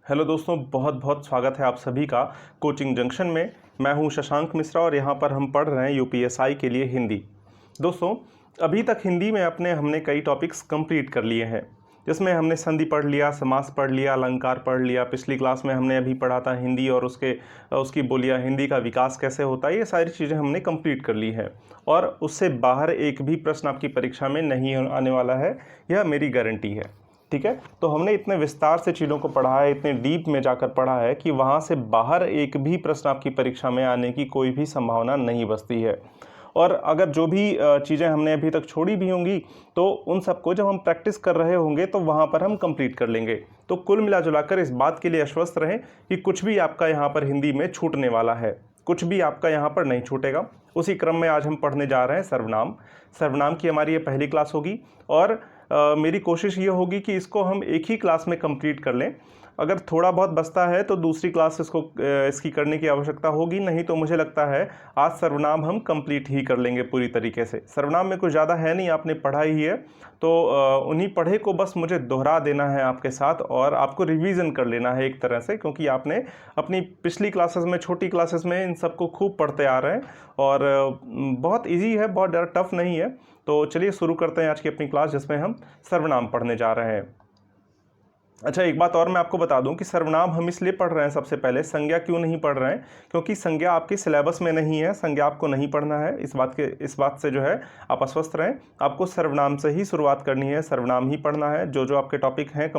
Hello दोस्तों, बहुत बहुत स्वागत है आप सभी का कोचिंग जंक्शन में। मैं हूं शशांक मिश्रा और यहां पर हम पढ़ रहे हैं यूपीएसआई के लिए हिंदी। दोस्तों, अभी तक हिंदी में हमने कई टॉपिक्स कंप्लीट कर लिए हैं, जिसमें हमने संधि पढ़ लिया, समास पढ़ लिया, अलंकार पढ़ लिया। पिछली क्लास में हमने अभी पढ़ा था हिंदी और उसकी बोलियां, हिंदी का विकास कैसे होता है। ये सारी चीज़ें हमने कंप्लीट कर ली हैं और उससे बाहर एक भी प्रश्न आपकी परीक्षा में नहीं आने वाला है, यह मेरी गारंटी है। ठीक है, तो हमने इतने विस्तार से चीज़ों को पढ़ा है, इतने डीप में जाकर पढ़ा है कि वहाँ से बाहर एक भी प्रश्न आपकी परीक्षा में आने की कोई भी संभावना नहीं बचती है। और अगर जो भी चीज़ें हमने अभी तक छोड़ी भी होंगी तो उन सबको जब हम प्रैक्टिस कर रहे होंगे तो वहाँ पर हम कंप्लीट कर लेंगे। तो कुल मिला जुलाकर इस बात के लिए आश्वस्त रहें कि कुछ भी आपका यहाँ पर हिंदी में छूटने वाला है, कुछ भी आपका यहाँ पर नहीं छूटेगा। उसी क्रम में आज हम पढ़ने जा रहे हैं सर्वनाम। सर्वनाम की हमारी ये पहली क्लास होगी और मेरी कोशिश ये होगी कि इसको हम एक ही क्लास में कंप्लीट कर लें। अगर थोड़ा बहुत बचता है तो दूसरी क्लास इसकी करने की आवश्यकता होगी, नहीं तो मुझे लगता है आज सर्वनाम हम कंप्लीट ही कर लेंगे पूरी तरीके से। सर्वनाम में कुछ ज़्यादा है नहीं, आपने पढ़ा ही है, तो उन्हीं पढ़े को बस मुझे दोहरा देना है आपके साथ और आपको रिवीजन कर लेना है एक तरह से, क्योंकि आपने अपनी पिछली क्लासेस में, छोटी क्लासेस में इन सबको खूब पढ़ते आ रहे हैं और बहुत ईजी है, बहुत ज़्यादा टफ नहीं है। तो चलिए शुरू करते हैं आज की अपनी क्लास, जिसमें हम सर्वनाम पढ़ने जा रहे हैं। अच्छा, एक बात और मैं आपको बता दूं कि सर्वनाम हम इसलिए पढ़ रहे हैं, सबसे पहले संज्ञा क्यों नहीं पढ़ रहे हैं, क्योंकि संज्ञा आपके सिलेबस में नहीं है, संज्ञा आपको नहीं पढ़ना है। इस बात से जो है आप आश्वस्त रहें, आपको सर्वनाम से ही शुरुआत करनी है, सर्वनाम ही पढ़ना है। जो जो आपके टॉपिक हैं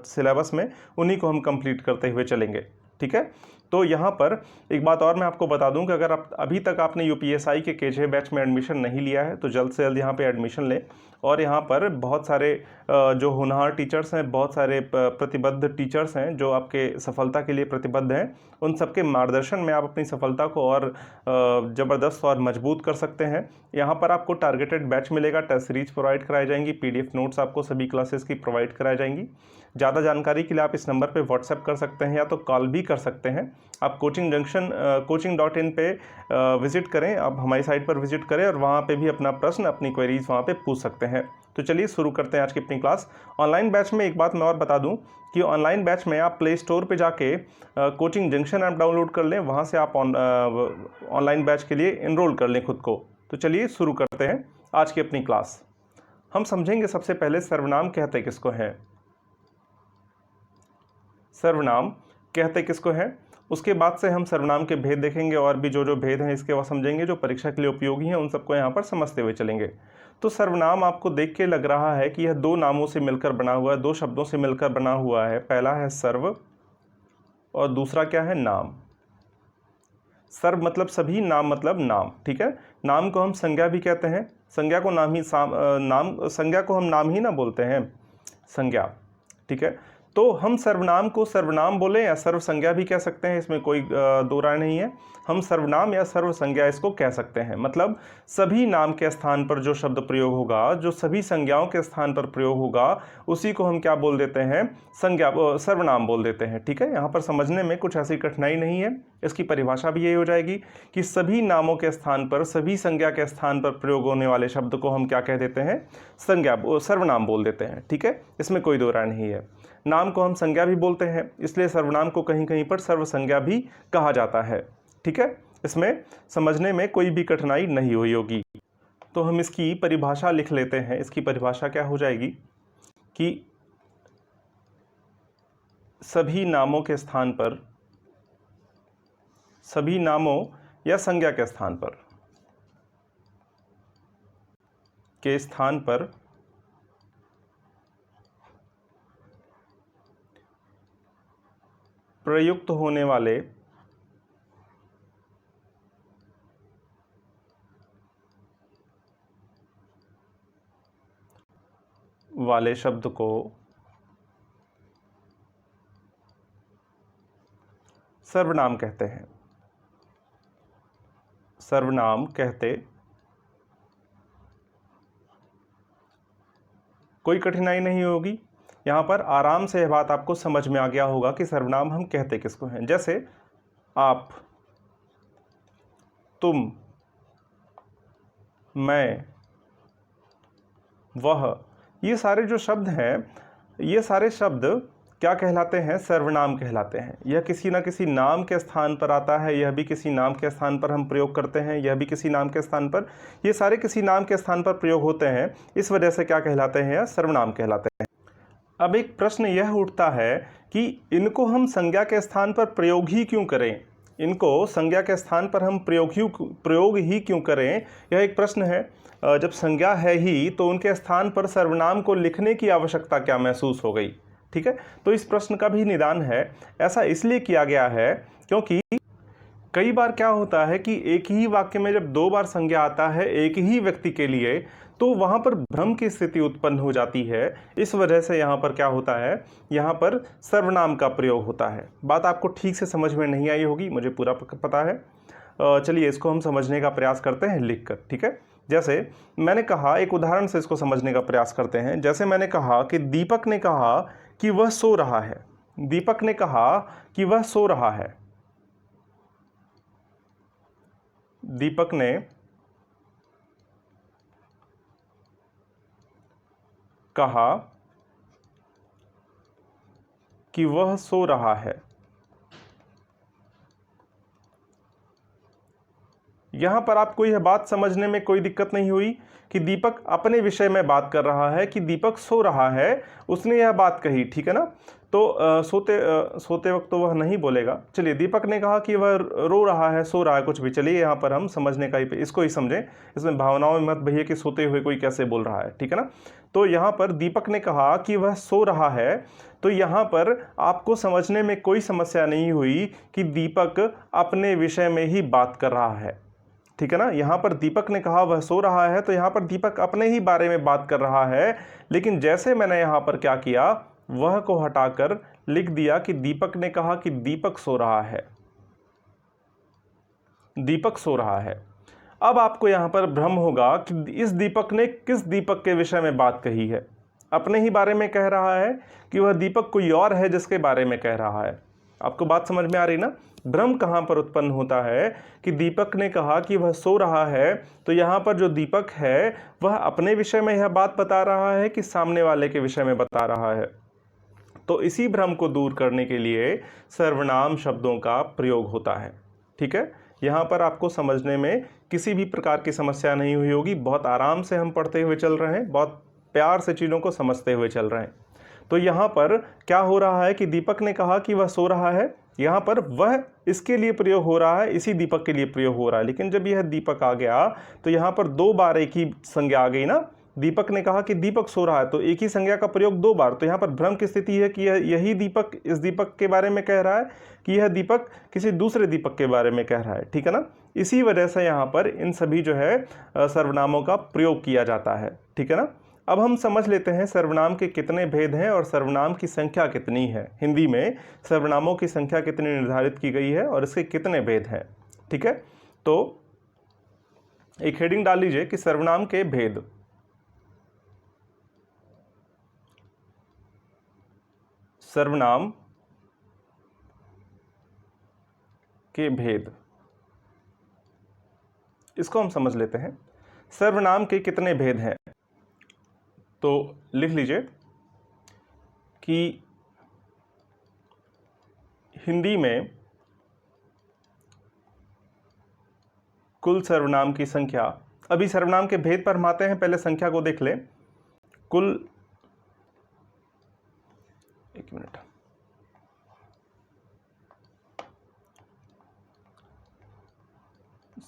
सिलेबस में, उन्हीं को हम कंप्लीट करते हुए चलेंगे। ठीक है, तो यहाँ पर एक बात और मैं आपको बता दूं कि अगर आप अभी तक आपने यूपीएसआई के केजे बैच में एडमिशन नहीं लिया है तो जल्द से जल्द यहाँ पे एडमिशन लें। और यहाँ पर बहुत सारे जो होनहार टीचर्स हैं, बहुत सारे प्रतिबद्ध टीचर्स हैं जो आपके सफलता के लिए प्रतिबद्ध हैं, उन सबके मार्गदर्शन में आप अपनी सफलता को और ज़बरदस्त और मजबूत कर सकते हैं। यहाँ पर आपको टारगेटेड बैच मिलेगा, टेस्ट सीरीज प्रोवाइड कराई जाएंगी, पीडीएफ नोट्स आपको सभी क्लासेस की प्रोवाइड कराई जाएंगी। ज़्यादा जानकारी के लिए आप इस नंबर पे व्हाट्सएप कर सकते हैं या तो कॉल भी कर सकते हैं। आप कोचिंग जंक्शन coaching.in पे विज़िट करें, आप हमारी साइट पर विज़िट करें और वहाँ पे भी अपना प्रश्न, अपनी क्वेरीज वहाँ पे पूछ सकते हैं। तो चलिए शुरू करते हैं आज की अपनी क्लास। ऑनलाइन बैच में एक बात मैं और बता दूं कि ऑनलाइन बैच में आप प्ले स्टोर पे जाके कोचिंग जंक्शन ऐप डाउनलोड कर लें, वहाँ से आप ऑनलाइन बैच के लिए इनरोल कर लें खुद को। तो चलिए शुरू करते हैं आज की अपनी क्लास। हम समझेंगे सबसे पहले सर्वनाम कहते किसको हैं। सर्वनाम कहते किसको हैं, उसके बाद से हम सर्वनाम के भेद देखेंगे और भी जो जो भेद हैं इसके वो समझेंगे, जो परीक्षा के लिए उपयोगी हैं उन सबको यहाँ पर समझते हुए चलेंगे। तो सर्वनाम आपको देख के लग रहा है कि यह दो नामों से मिलकर बना हुआ है, दो शब्दों से मिलकर बना हुआ है। पहला है सर्व और दूसरा क्या है, नाम। सर्व मतलब सभी, नाम मतलब नाम। ठीक है, नाम को हम संज्ञा भी कहते हैं, संज्ञा को संज्ञा को हम नाम ही ना बोलते हैं, संज्ञा। ठीक है, तो हम सर्वनाम को सर्वनाम बोले या सर्व संज्ञा भी कह सकते हैं, इसमें कोई दो राय नहीं है। हम सर्वनाम या सर्व संज्ञा इसको कह सकते हैं। मतलब सभी नाम के स्थान पर जो शब्द प्रयोग होगा, जो सभी संज्ञाओं के स्थान पर प्रयोग होगा, उसी को हम क्या बोल देते हैं, सर्वनाम बोल देते हैं। ठीक है, यहाँ पर समझने में कुछ ऐसी कठिनाई नहीं है। इसकी परिभाषा भी यही हो जाएगी कि सभी नामों के स्थान पर, सभी संज्ञा के स्थान पर प्रयोग होने वाले शब्द को हम क्या कह देते हैं, सर्वनाम बोल देते हैं। ठीक है, इसमें कोई दो राय नहीं है। नाम को हम संज्ञा भी बोलते हैं, इसलिए सर्वनाम को कहीं कहीं पर सर्व संज्ञा भी कहा जाता है। ठीक है, इसमें समझने में कोई भी कठिनाई नहीं हुई होगी। तो हम इसकी परिभाषा लिख लेते हैं। इसकी परिभाषा क्या हो जाएगी कि सभी नामों के स्थान पर, सभी नामों या संज्ञा के स्थान पर प्रयुक्त होने वाले शब्द को सर्वनाम कहते हैं। सर्वनाम कहते, कोई कठिनाई नहीं होगी यहाँ पर, आराम से यह बात आपको समझ में आ गया होगा कि सर्वनाम हम कहते किसको हैं। जैसे आप, तुम, मैं, वह, ये सारे जो शब्द हैं, ये सारे शब्द क्या कहलाते हैं? सर्वनाम कहलाते हैं। यह किसी न किसी नाम के स्थान पर आता है, यह भी किसी नाम के स्थान पर हम प्रयोग करते हैं, यह भी किसी नाम के स्थान पर, ये सारे किसी नाम के स्थान पर प्रयोग होते हैं। इस वजह से क्या कहलाते हैं? सर्वनाम कहलाते हैं। अब एक प्रश्न यह उठता है कि इनको हम संज्ञा के स्थान पर प्रयोग ही क्यों करें? इनको संज्ञा के स्थान पर हम प्रयोग ही क्यों करें? यह एक प्रश्न है। जब संज्ञा है ही तो उनके स्थान पर सर्वनाम को लिखने की आवश्यकता क्या महसूस हो गई? ठीक है, तो इस प्रश्न का भी निदान है। ऐसा इसलिए किया गया है क्योंकि कई बार क्या होता है कि एक ही वाक्य में जब 2 बार संज्ञा आता है एक ही व्यक्ति के लिए, तो वहां पर भ्रम की स्थिति उत्पन्न हो जाती है। इस वजह से यहाँ पर क्या होता है? यहाँ पर सर्वनाम का प्रयोग होता है। बात आपको ठीक से समझ में नहीं आई होगी, मुझे पूरा पता है। चलिए इसको हम समझने का प्रयास करते हैं लिखकर। ठीक है, जैसे मैंने कहा, एक उदाहरण से इसको समझने का प्रयास करते हैं। जैसे मैंने कहा कि दीपक ने कहा कि वह सो रहा है। दीपक ने कहा कि वह सो रहा है। दीपक ने कहा कि वह सो रहा है। यहां पर आपको यह बात समझने में कोई दिक्कत नहीं हुई कि दीपक अपने विषय में बात कर रहा है कि दीपक सो रहा है, उसने यह बात कही। ठीक है ना? तो सोते वक्त तो वह नहीं बोलेगा। चलिए, दीपक ने कहा कि वह रो रहा है, सो रहा है, कुछ भी। चलिए यहाँ पर हम समझने का ही, इसको ही समझें। इसमें भावनाओं में मत भैया कि सोते हुए कोई कैसे बोल रहा है। ठीक है ना? तो यहाँ पर दीपक ने कहा कि वह सो रहा है, तो यहाँ पर आपको समझने में कोई समस्या नहीं हुई कि दीपक अपने विषय में ही बात कर रहा है। ठीक है ना? यहाँ पर दीपक ने कहा वह सो रहा है, तो यहाँ पर दीपक अपने ही बारे में बात कर रहा है। लेकिन जैसे मैंने यहाँ पर क्या किया, वह को हटाकर लिख दिया कि दीपक ने कहा कि दीपक सो रहा है। दीपक सो रहा है। अब आपको यहाँ पर भ्रम होगा कि इस दीपक ने किस दीपक के विषय में बात कही है। अपने ही बारे में कह रहा है कि वह दीपक कोई और है जिसके बारे में कह रहा है। आपको बात समझ में आ रही ना? भ्रम कहाँ पर उत्पन्न होता है कि दीपक ने कहा कि वह सो रहा है, तो यहाँ पर जो दीपक है वह अपने विषय में यह बात बता रहा है कि सामने वाले के विषय में बता रहा है। तो इसी भ्रम को दूर करने के लिए सर्वनाम शब्दों का प्रयोग होता है। ठीक है, यहाँ पर आपको समझने में किसी भी प्रकार की समस्या नहीं हुई होगी। बहुत आराम से हम पढ़ते हुए चल रहे हैं, बहुत प्यार से चीज़ों को समझते हुए चल रहे हैं। तो यहाँ पर क्या हो रहा है कि दीपक ने कहा कि वह सो रहा है, यहाँ पर वह इसके लिए प्रयोग हो रहा है, इसी दीपक के लिए प्रयोग हो रहा है। लेकिन जब यह दीपक आ गया तो यहाँ पर 2 बार एक ही संज्ञा आ गई ना। दीपक ने कहा कि दीपक सो रहा है, तो एक ही संज्ञा का प्रयोग 2 बार। तो यहाँ पर भ्रम की स्थिति है कि यही दीपक इस दीपक के बारे में कह रहा है कि यह दीपक किसी दूसरे दीपक के बारे में कह रहा है। ठीक है ना? इसी वजह से यहाँ पर इन सभी जो है सर्वनामों का प्रयोग किया जाता है। ठीक है ना? अब हम समझ लेते हैं सर्वनाम के कितने भेद हैं और सर्वनाम की संख्या कितनी है। हिंदी में सर्वनामों की संख्या कितनी निर्धारित की गई है और इसके कितने भेद हैं। ठीक है, तो एक हेडिंग डाल लीजिए कि सर्वनाम के भेद। सर्वनाम के भेद, इसको हम समझ लेते हैं। सर्वनाम के कितने भेद हैं, तो लिख लीजिए कि हिंदी में कुल सर्वनाम की संख्या, अभी सर्वनाम के भेद पर हम आते हैं, पहले संख्या को देख लें। कुल, एक मिनट,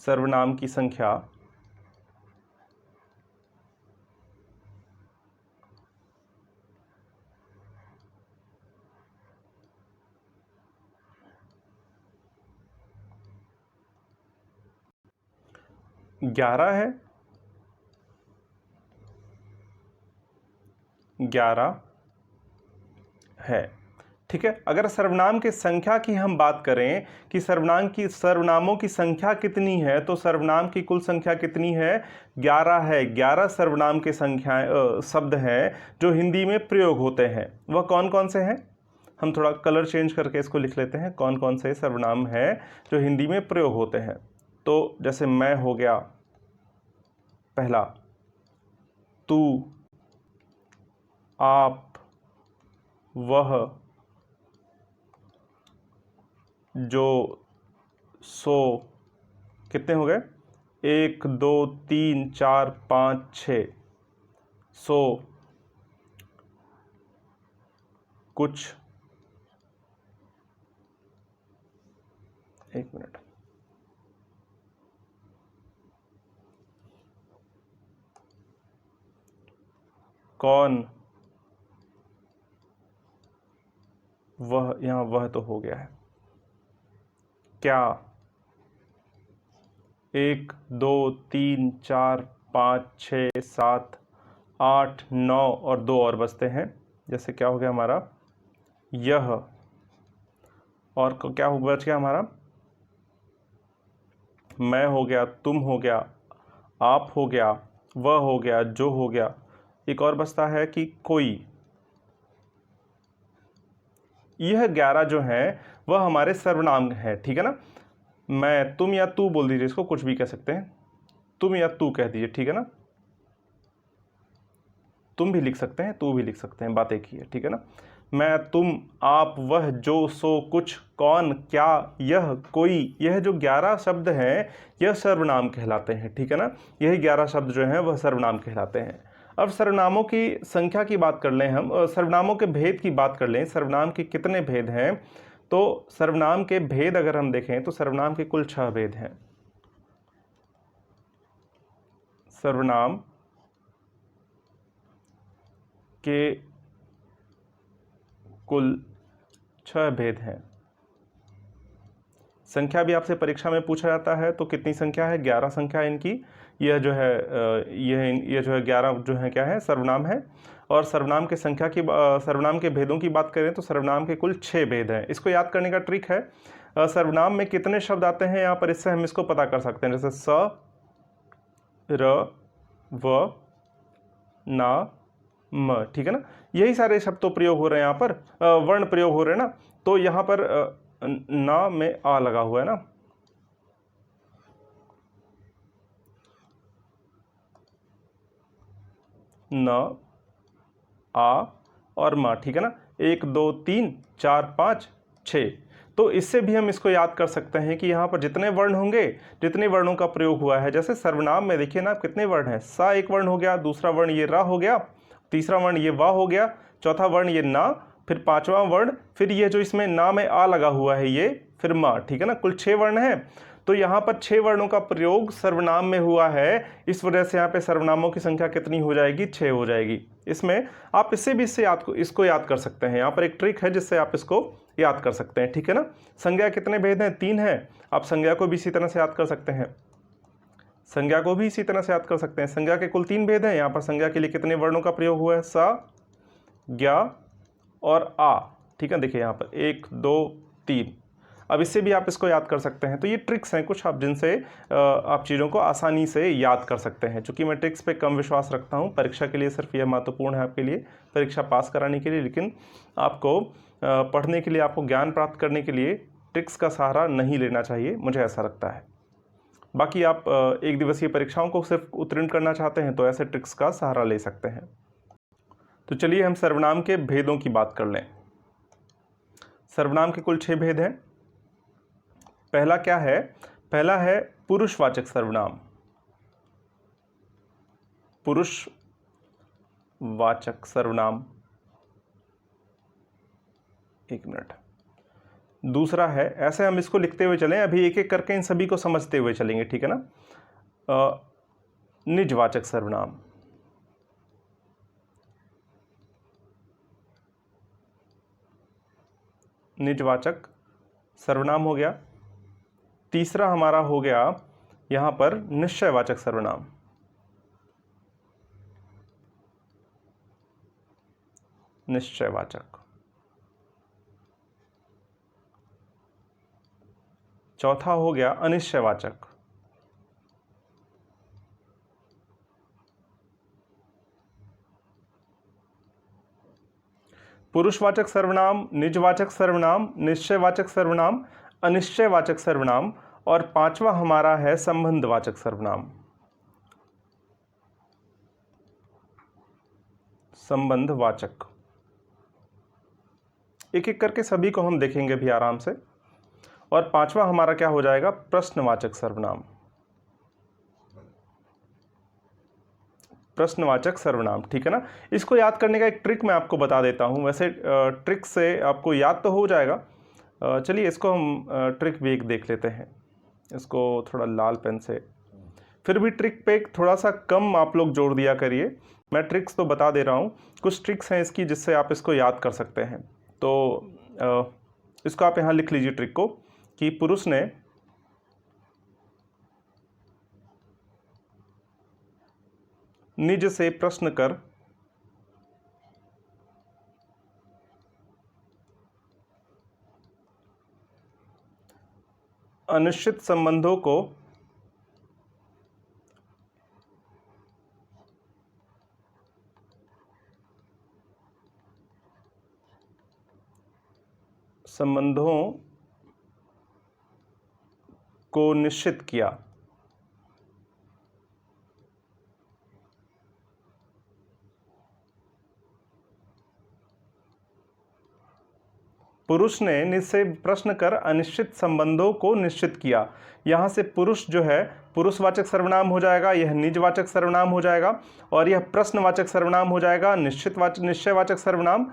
सर्वनाम की संख्या ग्यारह है। 11 है। ठीक है, अगर सर्वनाम की संख्या की हम बात करें कि सर्वनामों की संख्या कितनी है, तो सर्वनाम की कुल संख्या कितनी है? 11 है। 11 सर्वनाम के शब्द हैं जो हिंदी में प्रयोग होते हैं। वह कौन कौन से हैं? हम थोड़ा कलर चेंज करके इसको लिख लेते हैं, कौन कौन से सर्वनाम हैं जो हिंदी में प्रयोग होते हैं। तो जैसे मैं हो गया पहला, तू, आप, वह, जो, सो, कितने हो गए, 1 2 3 4 5 6, सो कुछ, एक मिनट, कौन, वह, यहां वह तो हो गया है, क्या, 1 2 3 4 5 6 7 8 9 और 2 और बचते हैं। जैसे क्या हो गया हमारा, यह, और क्या हो बच गया हमारा, मैं हो गया, तुम हो गया, आप हो गया, वह हो गया, जो हो गया। एक और बचता है कि कोई। यह 11 जो है वह हमारे सर्वनाम है, ठीक है ना। मैं, तुम या तू बोल दीजिए, इसको कुछ भी कह सकते हैं, तुम या तू कह दीजिए, ठीक है ना। तुम भी लिख सकते हैं, तू भी लिख सकते हैं, बात एक ही है, ठीक है ना। मैं, तुम, आप, वह, जो, सो, कुछ, कौन, क्या, यह, कोई, यह जो 11 शब्द हैं यह सर्वनाम कहलाते हैं, ठीक है ना। यही 11 शब्द जो हैं वह सर्वनाम कहलाते हैं। अब सर्वनामों की संख्या की बात कर लें हम, सर्वनामों के भेद की बात कर लें, सर्वनाम के कितने भेद हैं। तो सर्वनाम के भेद अगर हम देखें तो सर्वनाम के कुल 6 भेद हैं। सर्वनाम के कुल 6 भेद हैं। संख्या भी आपसे परीक्षा में पूछा जाता है, तो कितनी संख्या है, 11 संख्या इनकी। यह जो है यह जो है 11 जो है क्या है, सर्वनाम है। और सर्वनाम के संख्या की सर्वनाम के भेदों की बात करें तो सर्वनाम के कुल 6 भेद हैं। इसको याद करने का ट्रिक है, सर्वनाम में कितने शब्द आते हैं यहाँ पर, इससे हम इसको पता कर सकते हैं। जैसे स, र, व, ना, म, ठीक है ना। यही सारे शब्द तो प्रयोग हो रहे हैं यहाँ पर, वर्ण प्रयोग हो रहे हैं ना। तो यहाँ पर ना में आ लगा हुआ है ना, न, आ और मा, ठीक है ना। 1 2 3 4 5 6। तो इससे भी हम इसको याद कर सकते हैं कि यहाँ पर जितने वर्ण होंगे, जितने वर्णों का प्रयोग हुआ है। जैसे सर्वनाम में देखिए ना कितने वर्ण हैं, सा एक वर्ण हो गया, दूसरा वर्ण ये रा हो गया, तीसरा वर्ण ये वा हो गया, चौथा वर्ण ये ना, फिर पांचवा वर्ण, फिर ये जो इसमें ना में आ लगा हुआ है ये, फिर मा, ठीक है ना। कुल 6 वर्ण हैं। तो यहाँ पर 6 वर्णों का प्रयोग सर्वनाम में हुआ है, इस वजह से यहाँ पे सर्वनामों की संख्या कितनी हो जाएगी, 6 हो जाएगी। इसमें आप इससे भी इसको याद कर सकते हैं। यहाँ पर एक ट्रिक है जिससे आप इसको याद कर सकते हैं, ठीक है ना। संज्ञा कितने भेद हैं, 3 हैं। आप संज्ञा को भी इसी तरह से याद कर सकते हैं, संज्ञा को भी इसी तरह से याद कर सकते हैं। संज्ञा के कुल 3 भेद हैं। यहाँ पर संज्ञा के लिए कितने वर्णों का प्रयोग हुआ है, सा, ज्ञा और आ, ठीक है। देखिए यहाँ पर 1 2 3। अब इससे भी आप इसको याद कर सकते हैं। तो ये ट्रिक्स हैं कुछ, आप जिनसे आप चीज़ों को आसानी से याद कर सकते हैं। चूँकि मैं ट्रिक्स पे कम विश्वास रखता हूँ, परीक्षा के लिए सिर्फ यह महत्वपूर्ण है आपके लिए, परीक्षा पास कराने के लिए, लेकिन आपको पढ़ने के लिए, आपको ज्ञान प्राप्त करने के लिए ट्रिक्स का सहारा नहीं लेना चाहिए, मुझे ऐसा लगता है। बाकी आप एक दिवसीय परीक्षाओं को सिर्फ उत्तीर्ण करना चाहते हैं तो ऐसे ट्रिक्स का सहारा ले सकते हैं। तो चलिए हम सर्वनाम के भेदों की बात कर लें। सर्वनाम के कुल 6 भेद हैं। पहला क्या है, पहला है पुरुषवाचक सर्वनाम। पुरुषवाचक सर्वनाम, एक मिनट। दूसरा है, ऐसे हम इसको लिखते हुए चलें, अभी एक एक करके इन सभी को समझते हुए चलेंगे, ठीक है ना। निजवाचक सर्वनाम, निजवाचक सर्वनाम हो गया। तीसरा हमारा हो गया यहां पर निश्चयवाचक सर्वनाम, निश्चयवाचक। चौथा हो गया अनिश्चयवाचक, पुरुषवाचक सर्वनाम, निजवाचक सर्वनाम, निश्चयवाचक सर्वनाम, अनिश्चयवाचक सर्वनाम, और पांचवा हमारा है संबंधवाचक सर्वनाम, संबंधवाचक। एक एक करके सभी को हम देखेंगे भी आराम से। और पांचवा हमारा क्या हो जाएगा, प्रश्नवाचक सर्वनाम। प्रश्नवाचक सर्वनाम, ठीक है ना। इसको याद करने का एक ट्रिक मैं आपको बता देता हूं। वैसे ट्रिक से आपको याद तो हो जाएगा। चलिए इसको हम ट्रिक भी एक देख लेते हैं। इसको थोड़ा लाल पेन से, फिर भी ट्रिक पे थोड़ा सा कम आप लोग जोड़ दिया करिए। मैं ट्रिक्स तो बता दे रहा हूँ, कुछ ट्रिक्स हैं इसकी जिससे आप इसको याद कर सकते हैं। तो इसको आप यहाँ लिख लीजिए ट्रिक को, कि पुरुष ने निज से प्रश्न कर अनिश्चित संबंधों को निश्चित किया। पुरुष ने निज से प्रश्न कर अनिश्चित संबंधों को निश्चित किया। यहाँ से पुरुष जो है पुरुषवाचक सर्वनाम हो जाएगा, यह निजवाचक सर्वनाम हो जाएगा, और यह प्रश्नवाचक सर्वनाम हो जाएगा। निश्चयवाचक सर्वनाम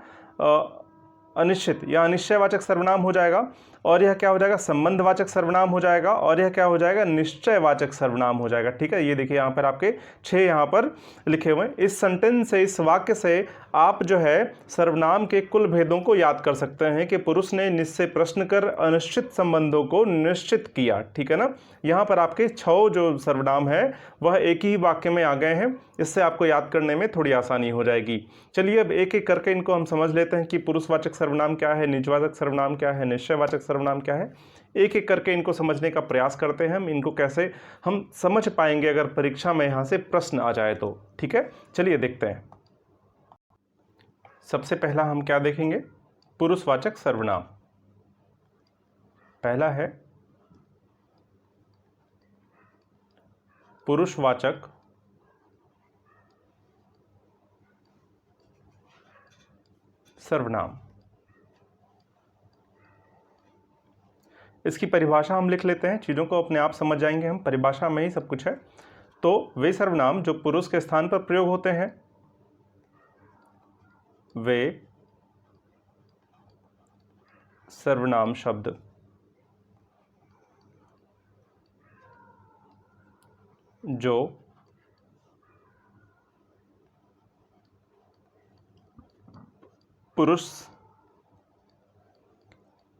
अनिश्चित या अनिश्चयवाचक सर्वनाम हो जाएगा, और यह क्या हो जाएगा, संबंधवाचक सर्वनाम हो जाएगा, और यह क्या हो जाएगा, निश्चयवाचक सर्वनाम हो जाएगा। ठीक है, ये देखिए यहाँ पर आपके 6 यहाँ पर लिखे हुए हैं। इस सेंटेंस से, इस वाक्य से आप जो है सर्वनाम के कुल भेदों को याद कर सकते हैं कि पुरुष ने निज से प्रश्न कर अनिश्चित संबंधों को निश्चित किया। ठीक है ना, यहाँ पर आपके 6 जो सर्वनाम है वह एक ही वाक्य में आ गए हैं। इससे आपको याद करने में थोड़ी आसानी हो जाएगी। चलिए अब एक एक करके इनको हम समझ लेते हैं कि पुरुषवाचक सर्वनाम क्या है, निजवाचक सर्वनाम क्या है, निश्चयवाचक सर्वनाम क्या है। एक एक करके इनको समझने का प्रयास करते हैं हम। इनको कैसे हम समझ पाएंगे अगर परीक्षा में यहाँ से प्रश्न आ जाए तो। ठीक है, चलिए देखते हैं। सबसे पहला हम क्या देखेंगे, पुरुषवाचक सर्वनाम। पहला है पुरुषवाचक सर्वनाम। इसकी परिभाषा हम लिख लेते हैं, चीज़ों को अपने आप समझ जाएंगे हम, परिभाषा में ही सब कुछ है। तो वे सर्वनाम जो पुरुष के स्थान पर प्रयोग होते हैं, वे सर्वनाम शब्द जो पुरुष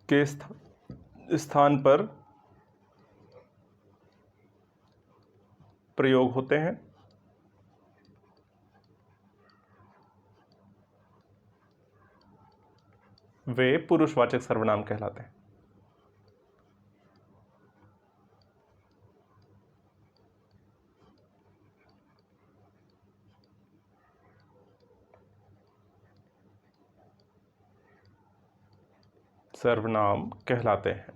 के स्थान पर प्रयोग होते हैं, वे पुरुषवाचक सर्वनाम कहलाते हैं। सर्वनाम कहलाते हैं।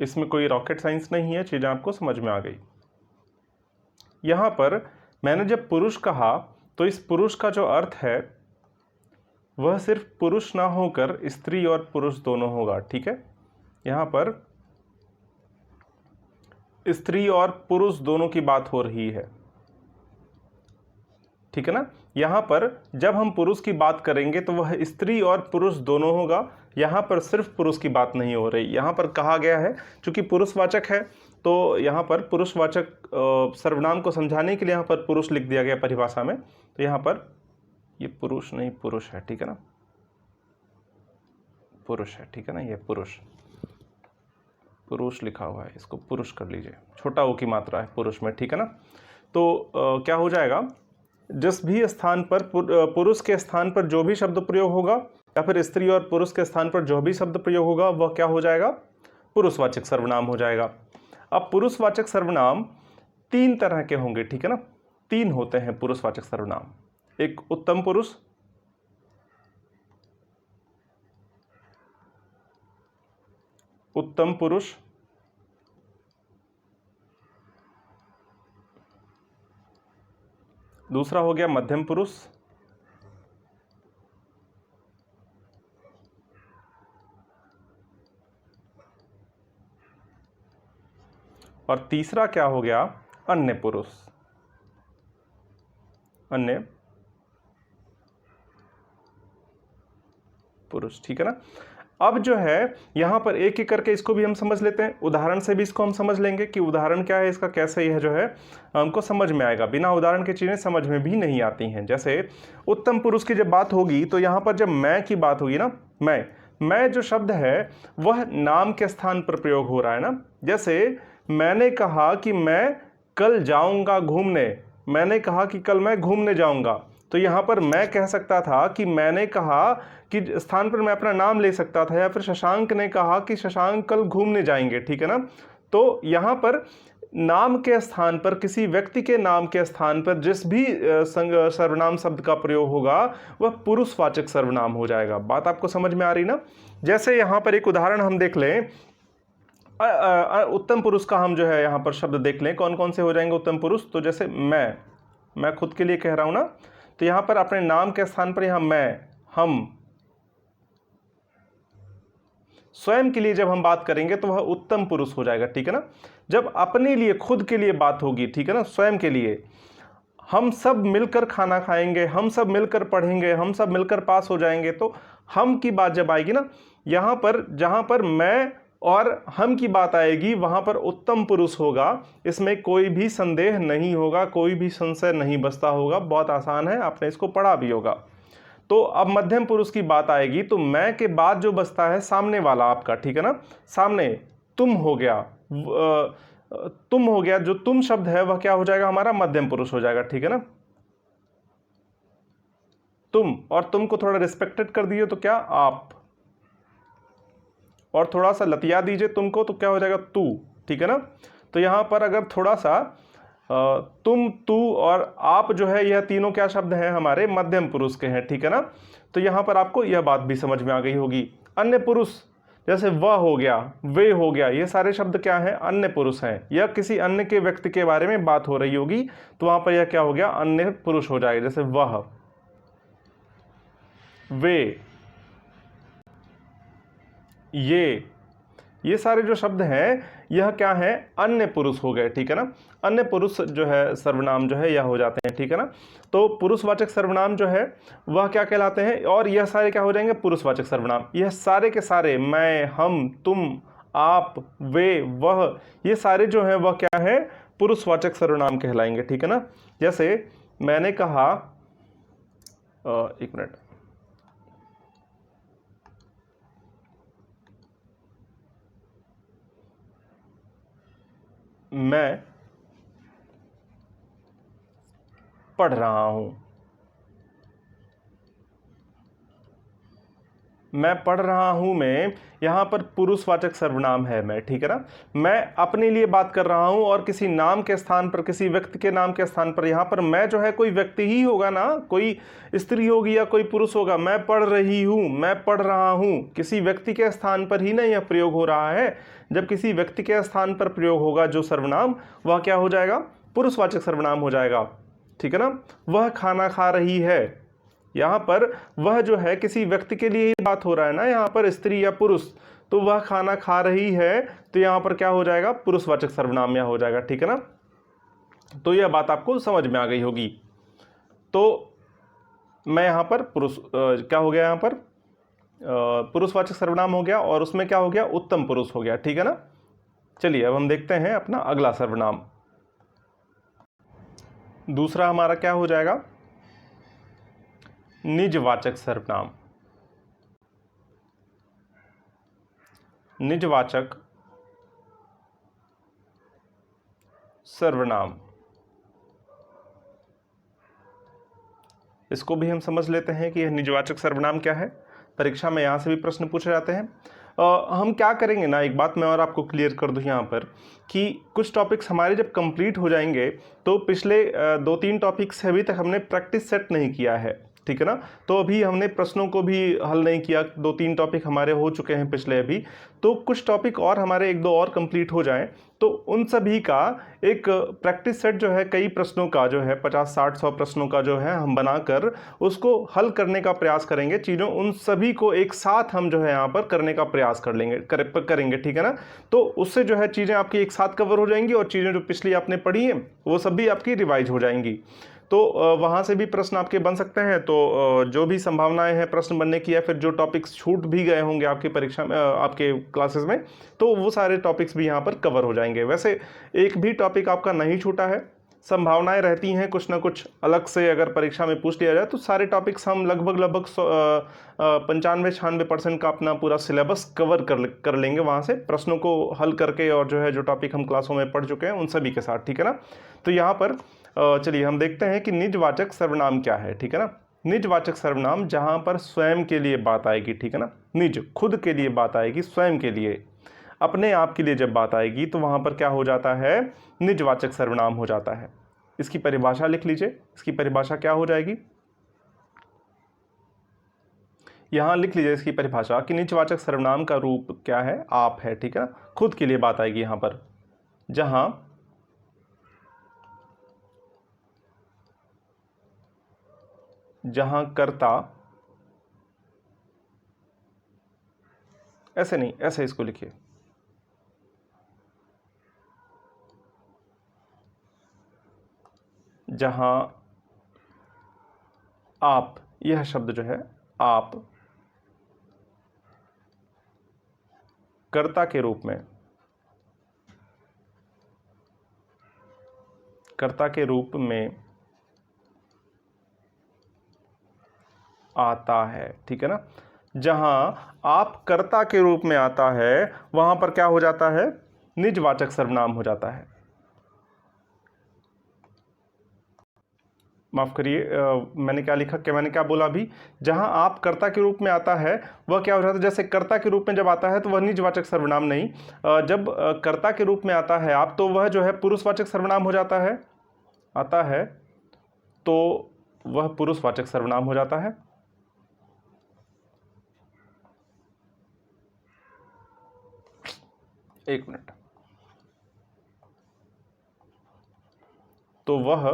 इसमें कोई रॉकेट साइंस नहीं है, चीज़ें आपको समझ में आ गई। यहाँ पर मैंने जब पुरुष कहा तो इस पुरुष का जो अर्थ है वह सिर्फ पुरुष ना होकर स्त्री और पुरुष दोनों होगा। ठीक है, यहाँ पर स्त्री और पुरुष दोनों की बात हो रही है। ठीक है ना, यहाँ पर जब हम पुरुष की बात करेंगे तो वह स्त्री और पुरुष दोनों होगा। यहाँ पर सिर्फ पुरुष की बात नहीं हो रही। यहाँ पर कहा गया है चूंकि पुरुषवाचक है तो यहाँ पर पुरुषवाचक सर्वनाम को समझाने के लिए यहाँ पर पुरुष लिख दिया गया परिभाषा में। तो यहाँ पर ये पुरुष नहीं, पुरुष है। ठीक है ना, पुरुष है। ठीक है ना, ये पुरुष लिखा हुआ है, इसको पुरुष कर लीजिए, छोटा ओ की मात्रा है पुरुष में। ठीक है ना, तो क्या हो जाएगा, जिस भी स्थान पर पुरुष के स्थान पर जो भी शब्द प्रयोग होगा या फिर स्त्री और पुरुष के स्थान पर जो भी शब्द प्रयोग होगा वह क्या हो जाएगा, पुरुषवाचक सर्वनाम हो जाएगा। अब पुरुषवाचक सर्वनाम 3 तरह के होंगे। ठीक है ना, 3 होते हैं पुरुषवाचक सर्वनाम। एक उत्तम पुरुष, दूसरा हो गया मध्यम पुरुष, और तीसरा क्या हो गया, अन्य पुरुष, अन्य पुरुष। ठीक है ना। अब जो है यहाँ पर एक एक करके इसको भी हम समझ लेते हैं, उदाहरण से भी इसको हम समझ लेंगे कि उदाहरण क्या है इसका, कैसे यह जो है हमको समझ में आएगा। बिना उदाहरण के चीज़ें समझ में भी नहीं आती हैं। जैसे उत्तम पुरुष की जब बात होगी तो यहाँ पर जब मैं की बात होगी ना, मैं जो शब्द है वह नाम के स्थान पर प्रयोग हो रहा है ना। जैसे मैंने कहा कि मैं कल जाऊँगा घूमने, मैंने कहा कि कल मैं घूमने जाऊँगा, तो यहाँ पर मैं कह सकता था कि मैंने कहा कि स्थान पर मैं अपना नाम ले सकता था, या फिर शशांक ने कहा कि शशांक कल घूमने जाएंगे। ठीक है ना। तो यहाँ पर नाम के स्थान पर, किसी व्यक्ति के नाम के स्थान पर जिस भी सर्वनाम शब्द का प्रयोग होगा वह पुरुषवाचक सर्वनाम हो जाएगा। बात आपको समझ में आ रही ना। जैसे यहाँ पर एक उदाहरण हम देख लें, उत्तम पुरुष का हम जो है यहाँ पर शब्द देख लें, कौन कौन से हो जाएंगे उत्तम पुरुष। तो जैसे मैं खुद के लिए कह रहा हूँ ना, तो यहाँ पर अपने नाम के स्थान पर यहाँ मैं, हम, स्वयं के लिए जब हम बात करेंगे तो वह उत्तम पुरुष हो जाएगा। ठीक है ना। जब अपने लिए, खुद के लिए बात होगी, ठीक है ना, स्वयं के लिए, हम सब मिलकर खाना खाएंगे, हम सब मिलकर पढ़ेंगे, हम सब मिलकर पास हो जाएंगे, तो हम की बात जब आएगी ना, यहाँ पर जहाँ पर मैं और हम की बात आएगी वहाँ पर उत्तम पुरुष होगा। इसमें कोई भी संदेह नहीं होगा, कोई भी संशय नहीं बसता होगा। बहुत आसान है, आपने इसको पढ़ा भी होगा। तो अब मध्यम पुरुष की बात आएगी तो मैं के बाद जो बचता है सामने वाला आपका, ठीक है ना, सामने तुम हो गया, तुम हो गया, जो तुम शब्द है वह क्या हो जाएगा, हमारा मध्यम पुरुष हो जाएगा। ठीक है ना। तुम, और तुम को थोड़ा रिस्पेक्टेड कर दिए तो क्या, आप, और थोड़ा सा लतिया दीजिए तुमको तो क्या हो जाएगा, तू। ठीक है ना। तो यहां पर अगर थोड़ा सा तुम, तू और आप जो है, यह तीनों क्या शब्द हैं, हमारे मध्यम पुरुष के हैं। ठीक है ना। तो यहां पर आपको यह बात भी समझ में आ गई होगी। अन्य पुरुष, जैसे वह हो गया, वे हो गया, ये सारे शब्द क्या हैं, अन्य पुरुष हैं। यह किसी अन्य के व्यक्ति के बारे में बात हो रही होगी तो वहां पर यह क्या हो गया, अन्य पुरुष हो जाएगा। जैसे वह, वे, ये सारे जो शब्द हैं यह क्या है, अन्य पुरुष हो गए। ठीक है ना। अन्य पुरुष जो है सर्वनाम जो है यह हो जाते हैं। ठीक है ना। तो पुरुषवाचक सर्वनाम जो है वह क्या कहलाते हैं, और यह सारे क्या हो जाएंगे, पुरुषवाचक सर्वनाम। यह सारे के सारे, मैं, हम, तुम, आप, वे, वह, ये सारे जो हैं वह क्या है, पुरुषवाचक सर्वनाम कहलाएंगे। ठीक है ना। जैसे मैंने कहा, एक मिनट, मैं पढ़ रहा हूं, मैं पढ़ रहा हूं में यहां पर पुरुषवाचक सर्वनाम है मैं। ठीक है ना। मैं अपने लिए बात कर रहा हूं और किसी नाम के स्थान पर, किसी व्यक्ति के नाम के स्थान पर, यहां पर मैं जो है कोई व्यक्ति ही होगा ना, कोई स्त्री होगी या कोई पुरुष होगा। मैं पढ़ रही हूं, मैं पढ़ रहा हूं, किसी व्यक्ति के स्थान पर ही ना यह प्रयोग हो रहा है। जब किसी व्यक्ति के स्थान पर प्रयोग होगा जो सर्वनाम, वह क्या हो जाएगा, पुरुषवाचक सर्वनाम हो जाएगा। ठीक है ना। वह खाना खा रही है, यहाँ पर वह जो है किसी व्यक्ति के लिए ही बात हो रहा है ना, यहाँ पर स्त्री या पुरुष, तो वह खाना खा रही है, तो यहाँ पर क्या हो जाएगा, पुरुषवाचक सर्वनाम यह हो जाएगा। ठीक है ना। तो यह बात आपको समझ में आ गई होगी। तो मैं यहाँ पर क्या हो गया, यहाँ पर पुरुषवाचक सर्वनाम हो गया, और उसमें क्या हो गया, उत्तम पुरुष हो गया। ठीक है ना। चलिए अब हम देखते हैं अपना अगला सर्वनाम। दूसरा हमारा क्या हो जाएगा, निजवाचक सर्वनाम। निजवाचक सर्वनाम, इसको भी हम समझ लेते हैं कि यह निजवाचक सर्वनाम क्या है। परीक्षा में यहाँ से भी प्रश्न पूछे जाते हैं। हम क्या करेंगे ना, एक बात मैं और आपको क्लियर कर दूं यहाँ पर, कि कुछ टॉपिक्स हमारे जब कंप्लीट हो जाएंगे तो पिछले 2-3 टॉपिक्स अभी तक हमने प्रैक्टिस सेट नहीं किया है। ठीक है ना। तो अभी हमने प्रश्नों को भी हल नहीं किया, 2-3 टॉपिक हमारे हो चुके हैं पिछले अभी, तो कुछ टॉपिक और हमारे 1-2 और कंप्लीट हो जाएं तो उन सभी का एक प्रैक्टिस सेट जो है, कई प्रश्नों का जो है 50-60-100 प्रश्नों का जो है हम बनाकर उसको हल करने का प्रयास करेंगे। चीज़ों उन सभी को एक साथ हम जो है यहाँ पर करने का प्रयास करेंगे, ठीक है ना। तो उससे जो है चीज़ें आपकी एक साथ कवर हो जाएंगी और चीज़ें जो पिछली आपने पढ़ी हैं वो सब भी आपकी रिवाइज हो जाएंगी। तो वहाँ से भी प्रश्न आपके बन सकते हैं। तो जो भी संभावनाएं हैं प्रश्न बनने की, या फिर जो टॉपिक्स छूट भी गए होंगे आपकी परीक्षा में, आपके क्लासेस में, तो वो सारे टॉपिक्स भी यहाँ पर कवर हो जाएंगे। वैसे एक भी टॉपिक आपका नहीं छूटा है, संभावनाएं रहती हैं कुछ ना कुछ अलग से अगर परीक्षा में पूछ लिया जाए तो सारे टॉपिक्स हम लगभग 95-96% का अपना पूरा सिलेबस कवर कर लेंगे वहाँ से, प्रश्नों को हल करके, और जो है जो टॉपिक हम क्लासों में पढ़ चुके हैं उन सभी के साथ, ठीक है ना। तो यहाँ पर चलिए हम देखते हैं कि निजवाचक सर्वनाम क्या है, ठीक है ना। निजवाचक सर्वनाम जहाँ पर स्वयं के लिए बात आएगी, ठीक है ना, निज खुद के लिए बात आएगी, स्वयं के लिए, अपने आप के लिए जब बात आएगी तो वहाँ पर क्या हो जाता है, निजवाचक सर्वनाम हो जाता है। इसकी परिभाषा लिख लीजिए, इसकी परिभाषा क्या हो जाएगी, यहाँ लिख लीजिए इसकी परिभाषा कि निजवाचक सर्वनाम का रूप क्या है, आप है, ठीक है ना, खुद के लिए बात आएगी यहाँ पर, जहां कर्ता, ऐसे नहीं, ऐसे इसको लिखिए, जहां आप, यह शब्द जो है आप कर्ता के रूप में आता है, ठीक है ना। जहां आप कर्ता के रूप में आता है वहां पर क्या हो जाता है, निजवाचक सर्वनाम हो जाता है। माफ करिए, मैंने क्या लिखा, क्या मैंने क्या बोला अभी, जहां आप कर्ता के रूप में आता है वह क्या हो जाता है, जैसे कर्ता के रूप में जब आता है तो वह निजवाचक सर्वनाम नहीं, जब कर्ता के रूप में आता है आप, तो वह जो है पुरुषवाचक सर्वनाम हो जाता है, आता है तो वह पुरुषवाचक सर्वनाम हो जाता है। एक मिनट, तो वह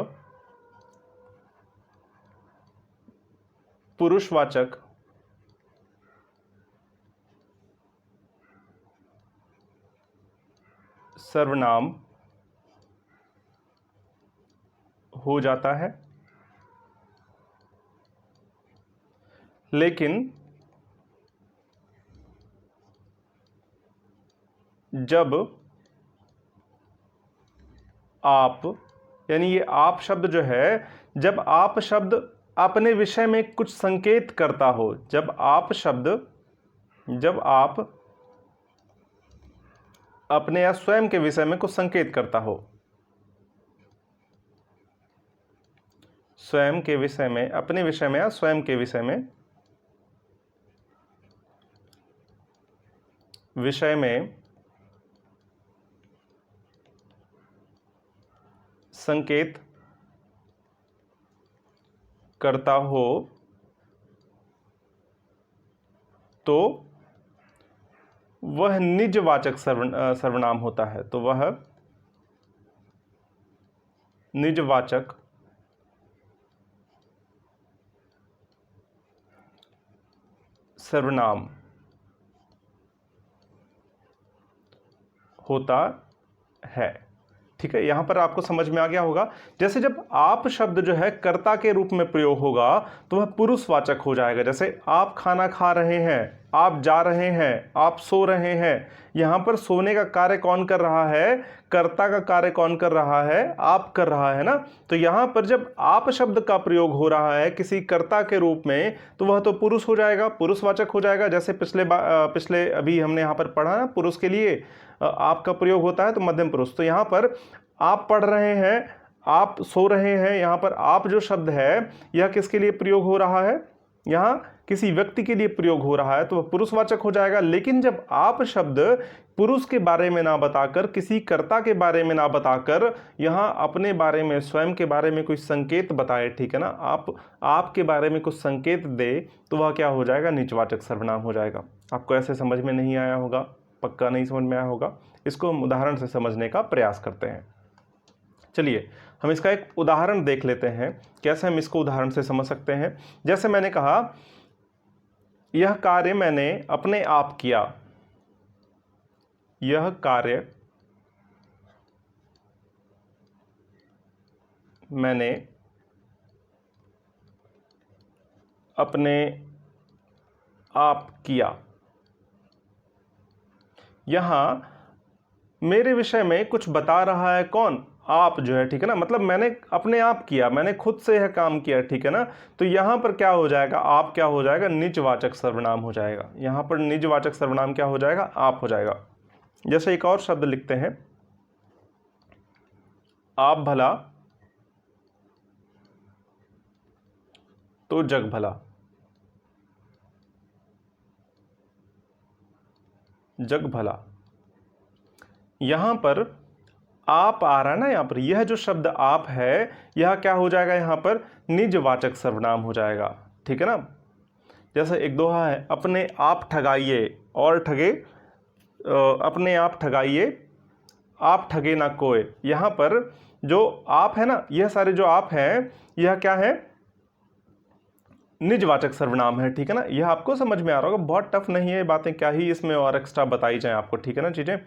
पुरुषवाचक सर्वनाम हो जाता है। लेकिन जब आप, यानी ये आप शब्द जो है, जब आप शब्द अपने विषय में कुछ संकेत करता हो, जब आप अपने या स्वयं के विषय में कुछ संकेत करता हो, स्वयं के विषय में, अपने विषय में या स्वयं के विषय में संकेत करता हो तो वह निजवाचक सर्वनाम होता है। तो वह निजवाचक सर्वनाम होता है, ठीक है। यहां पर आपको समझ में आ गया होगा, जैसे जब आप शब्द जो है कर्ता के रूप में प्रयोग होगा तो वह पुरुषवाचक हो जाएगा। जैसे आप खाना खा रहे हैं, आप जा रहे हैं, आप सो रहे हैं, यहां पर सोने का कार्य कौन कर रहा है, कर्ता का कार्य कौन कर रहा है, आप कर रहा है ना। तो यहां पर जब आप शब्द का प्रयोग हो रहा है किसी कर्ता के रूप में तो वह तो पुरुष हो जाएगा, पुरुषवाचक हो जाएगा। जैसे पिछले अभी हमने यहां पर पढ़ा ना, पुरुष के लिए आपका प्रयोग होता है तो मध्यम पुरुष। तो यहां पर आप पढ़ रहे हैं, आप सो रहे हैं, यहां पर आप जो शब्द है यह किसके लिए प्रयोग हो रहा है, यहाँ किसी व्यक्ति के लिए प्रयोग हो रहा है तो वह पुरुषवाचक हो जाएगा। लेकिन जब आप शब्द पुरुष के बारे में ना बताकर, किसी कर्ता के बारे में ना बताकर, यहाँ अपने बारे में, स्वयं के बारे में कुछ संकेत बताए, ठीक है ना, आपके बारे में कुछ संकेत दे, तो वह क्या हो जाएगा, निजवाचक सर्वनाम हो जाएगा। आपको ऐसे समझ में नहीं आया होगा, पक्का नहीं समझ में आया होगा। इसको हम उदाहरण से समझने का प्रयास करते हैं। चलिए हम इसका एक उदाहरण देख लेते हैं, कैसे हम इसको उदाहरण से समझ सकते हैं। जैसे मैंने कहा, यह कार्य मैंने अपने आप किया। यह कार्य मैंने अपने आप किया। यहां मेरे विषय में कुछ बता रहा है कौन, आप जो है, ठीक है ना, मतलब मैंने अपने आप किया, मैंने खुद से यह काम किया, ठीक है ना। तो यहां पर क्या हो जाएगा, आप क्या हो जाएगा, निजवाचक सर्वनाम हो जाएगा। यहां पर निजवाचक सर्वनाम क्या हो जाएगा, आप हो जाएगा। जैसे एक और शब्द लिखते हैं, आप भला तो जग भला। जग भला, यहां पर आप आ रहा है ना, यहां पर यह जो शब्द आप है, यह क्या हो जाएगा, यहां पर निजवाचक सर्वनाम हो जाएगा, ठीक है ना। जैसे एक दोहा है, अपने आप ठगाइए और ठगे, अपने आप ठगाइए आप ठगे ना कोई। यहां पर जो आप है ना, यह सारे जो आप हैं, यह क्या है, निजवाचक सर्वनाम है, ठीक है ना। यह आपको समझ में आ रहा होगा, बहुत टफ नहीं है बातें, क्या ही इसमें और एक्स्ट्रा बताई जाए आपको, ठीक है ना चीजें।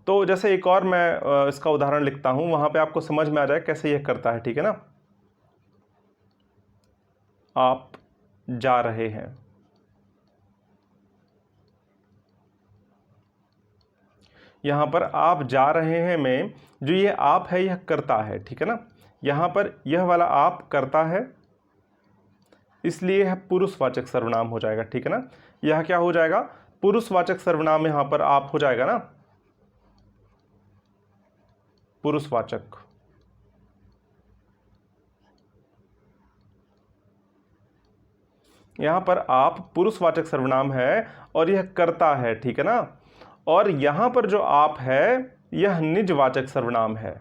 तो जैसे एक और मैं इसका उदाहरण लिखता हूं, वहां पे आपको समझ में आ जाए कैसे यह करता है, ठीक है ना। आप जा रहे हैं। यहां पर आप जा रहे हैं में जो ये आप है, यह करता है, ठीक है ना। यहां पर यह वाला आप करता है, इसलिए यह पुरुषवाचक सर्वनाम हो जाएगा, ठीक है ना। यह क्या हो जाएगा, पुरुषवाचक सर्वनाम, यहां पर आप हो जाएगा ना, पुरुषवाचक। यहां पर आप पुरुषवाचक सर्वनाम है और यह करता है, ठीक है ना। और यहां पर जो आप है, यह निजवाचक सर्वनाम है,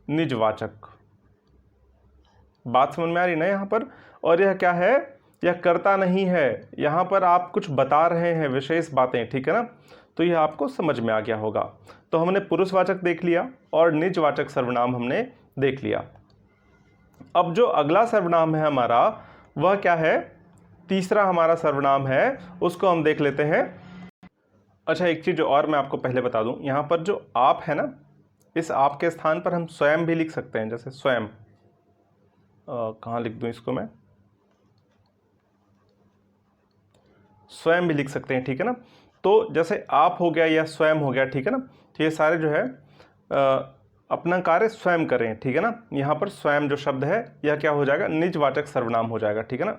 निजवाचक। बात समझ में आ रही ना यहां पर। और यह क्या है, यह करता नहीं है, यहां पर आप कुछ बता रहे हैं, विशेष बातें, ठीक है ना। तो यह आपको समझ में आ गया होगा। तो हमने पुरुषवाचक देख लिया और निजवाचक सर्वनाम हमने देख लिया। अब जो अगला सर्वनाम है हमारा, वह क्या है, तीसरा हमारा सर्वनाम है, उसको हम देख लेते हैं। अच्छा, एक चीज और मैं आपको पहले बता दूं, यहां पर जो आप है ना, इस आप के स्थान पर हम स्वयं भी लिख सकते हैं। जैसे स्वयं, कहाँ लिख दूं इसको मैं, स्वयं भी लिख सकते हैं, ठीक है ना। तो जैसे आप हो गया या स्वयं हो गया, ठीक है ना। तो ये सारे जो है अपना कार्य स्वयं करें, ठीक है ना। यहाँ पर स्वयं जो शब्द है, यह क्या हो जाएगा, निजवाचक सर्वनाम हो जाएगा, ठीक है ना।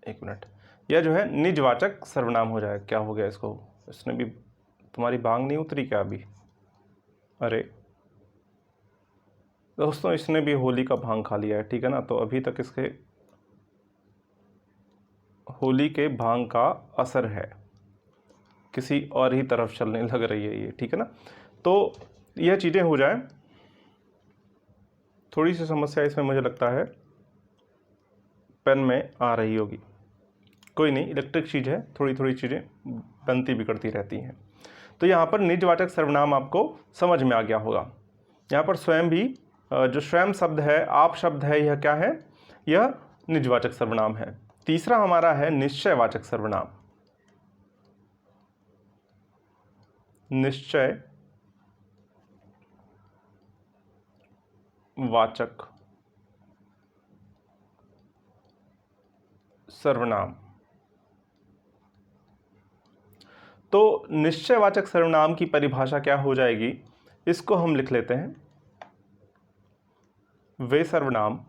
एक मिनट, यह जो है निजवाचक सर्वनाम हो जाएगा। क्या हो गया इसको, इसने भी, तुम्हारी बांग नहीं उतरी क्या अभी, अरे दोस्तों, इसने भी होली का भांग खा लिया है, ठीक है ना। तो अभी तक इसके होली के भांग का असर है, किसी और ही तरफ चलने लग रही है ये, ठीक है ना। तो यह चीज़ें हो जाए, थोड़ी सी समस्या इसमें मुझे लगता है पेन में आ रही होगी। कोई नहीं, इलेक्ट्रिक चीज़ है, थोड़ी थोड़ी चीज़ें बनती बिगड़ती रहती हैं। तो यहाँ पर निजवाचक सर्वनाम आपको समझ में आ गया होगा। यहाँ पर स्वयं भी, जो स्वयं शब्द है, आप शब्द है, यह क्या है, यह निजवाचक सर्वनाम है। तीसरा हमारा है निश्चयवाचक सर्वनाम। निश्चय वाचक सर्वनाम। तो निश्चयवाचक सर्वनाम की परिभाषा क्या हो जाएगी, इसको हम लिख लेते हैं। वे सर्वनाम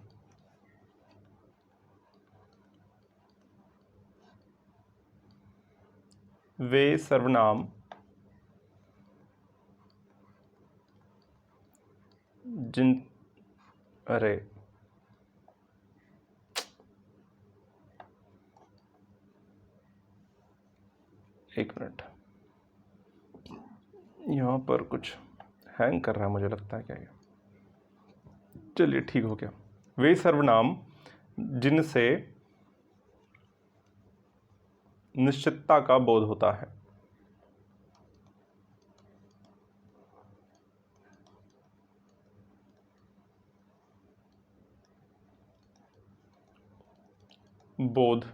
जिन, अरे एक मिनट, यहाँ पर कुछ हैंग कर रहा है मुझे लगता है, क्या ये, चलिए ठीक हो गया। वे सर्वनाम जिनसे निश्चितता का बोध होता है। बोध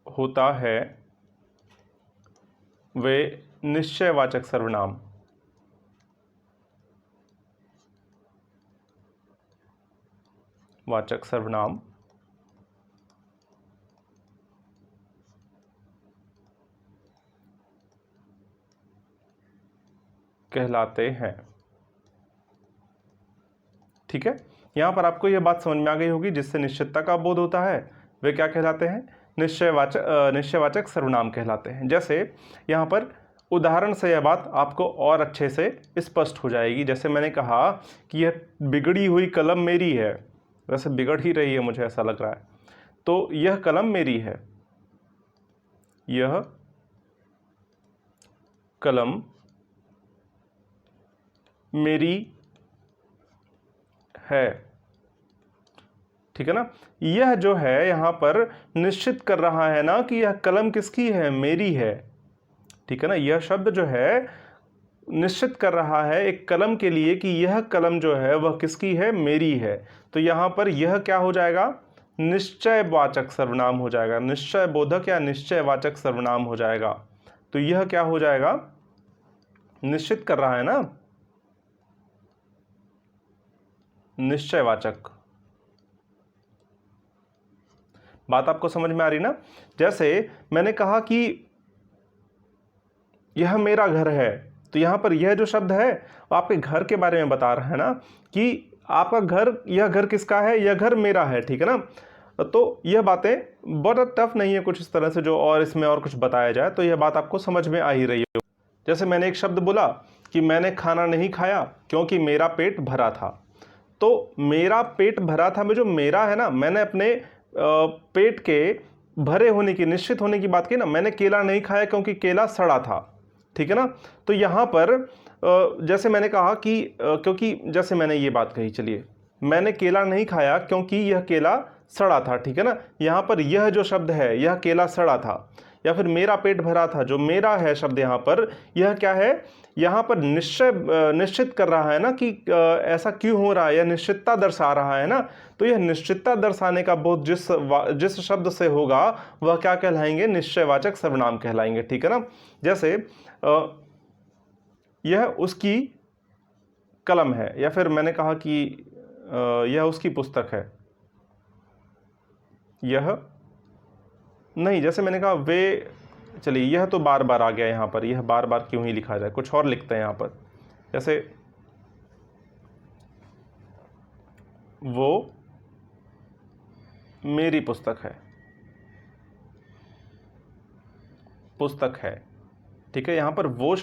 होता है वे निश्चयवाचक सर्वनाम कहलाते हैं। ठीक है, यहां पर आपको यह बात समझ में आ गई होगी, जिससे निश्चितता का बोध होता है वे क्या कहलाते हैं, निश्चयवाचक सर्वनाम कहलाते हैं। जैसे यहाँ पर उदाहरण से यह बात आपको और अच्छे से स्पष्ट हो जाएगी। जैसे मैंने कहा कि यह बिगड़ी हुई कलम मेरी है, वैसे बिगड़ ही रही है मुझे ऐसा लग रहा है, तो यह कलम मेरी है, यह कलम मेरी है। ठीक है ना, यह जो है यहाँ पर निश्चित कर रहा है ना कि यह कलम किसकी है, मेरी है। ठीक है ना, यह शब्द जो है निश्चित कर रहा है एक कलम के लिए कि यह कलम जो है वह किसकी है, मेरी है। तो यहाँ पर यह क्या हो जाएगा, निश्चयवाचक सर्वनाम हो जाएगा, निश्चय बोधक या निश्चयवाचक सर्वनाम हो जाएगा। तो यह क्या हो जाएगा, निश्चित कर रहा है ना, निश्चयवाचक। बात आपको समझ में आ रही ना। जैसे मैंने कहा कि यह मेरा घर है, तो यहां पर यह जो शब्द है वो आपके घर के बारे में बता रहा है ना कि आपका घर, यह घर किसका है, यह घर मेरा है। ठीक है ना, तो यह बातें बहुत टफ नहीं है कुछ इस तरह से जो और इसमें और कुछ बताया जाए, तो यह बात आपको समझ में आ ही रही है। जैसे मैंने एक शब्द बोला कि मैंने खाना नहीं खाया क्योंकि मेरा पेट भरा था। तो मेरा पेट भरा था में जो मेरा है ना, मैंने अपने पेट के भरे होने की, निश्चित होने की बात की ना। मैंने केला नहीं खाया क्योंकि केला सड़ा था। ठीक है ना, तो यहाँ पर जैसे मैंने कहा कि क्योंकि जैसे मैंने ये बात कही, चलिए, मैंने केला नहीं खाया क्योंकि यह केला सड़ा था। ठीक है ना, यहाँ पर यह जो शब्द है, यह केला सड़ा था, या फिर मेरा पेट भरा था, जो मेरा है शब्द यहाँ पर, यह क्या है, यहाँ पर निश्चित कर रहा है ना कि ऐसा क्यों हो रहा है, यह निश्चितता दर्शा रहा है ना। तो यह निश्चितता दर्शाने का बोध जिस शब्द से होगा वह क्या कहलाएंगे, निश्चयवाचक सर्वनाम कहलाएंगे। ठीक है ना, जैसे यह उसकी कलम है, या फिर मैंने कहा कि यह उसकी पुस्तक है, यह नहीं, जैसे मैंने कहा वे, चलिए यह तो बार बार आ गया यहाँ पर, यह बार बार क्यों ही लिखा जाए, कुछ और लिखते हैं यहाँ पर। जैसे वो मेरी पुस्तक है, पुस्तक है। ठीक है, यहाँ पर वो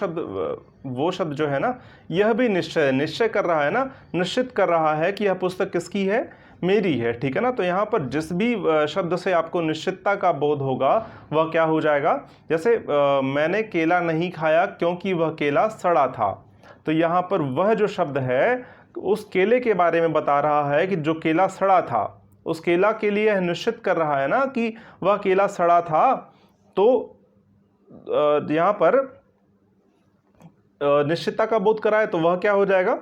शब्द जो है ना, यह भी निश्चय कर रहा है ना, निश्चित कर रहा है कि यह पुस्तक किसकी है, मेरी है। ठीक है ना, तो यहाँ पर जिस भी शब्द से आपको निश्चितता का बोध होगा वह क्या हो जाएगा। जैसे मैंने केला नहीं खाया क्योंकि वह केला सड़ा था, तो यहाँ पर वह जो शब्द है उस केले के बारे में बता रहा है कि जो केला सड़ा था, उस केला के लिए निश्चित कर रहा है ना कि वह केला सड़ा था। तो यहाँ पर निश्चितता का बोध कराए तो वह क्या हो जाएगा,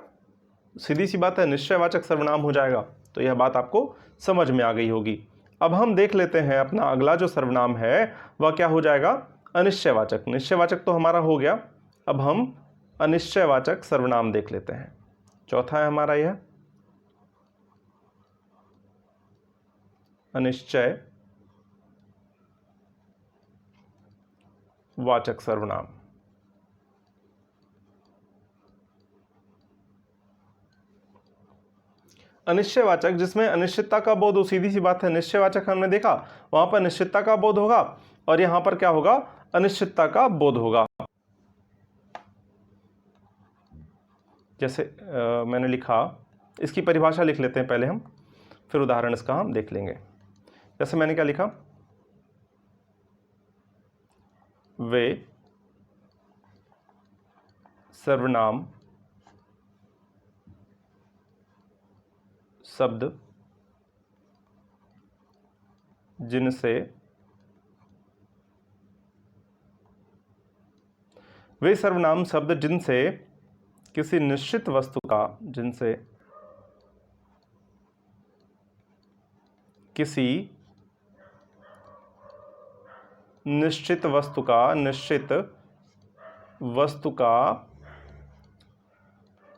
सीधी सी बात है, निश्चयवाचक सर्वनाम हो जाएगा। तो यह बात आपको समझ में आ गई होगी। अब हम देख लेते हैं अपना अगला जो सर्वनाम है वह क्या हो जाएगा, अनिश्चयवाचक। निश्चयवाचक तो हमारा हो गया, अब हम अनिश्चयवाचक सर्वनाम देख लेते हैं। चौथा है हमारा यह अनिश्चय वाचक सर्वनाम। अनिश्चयवाचक जिसमें अनिश्चितता का बोध हो, सीधी सी बात है, निश्चयवाचक हमने देखा वहां पर निश्चितता का बोध होगा और यहां पर क्या होगा, अनिश्चितता का बोध होगा। जैसे मैंने लिखा, इसकी परिभाषा लिख लेते हैं पहले हम, फिर उदाहरण इसका हम देख लेंगे। जैसे मैंने क्या लिखा, वे सर्वनाम शब्द जिनसे वे सर्वनाम शब्द जिनसे किसी निश्चित वस्तु का किसी निश्चित वस्तु का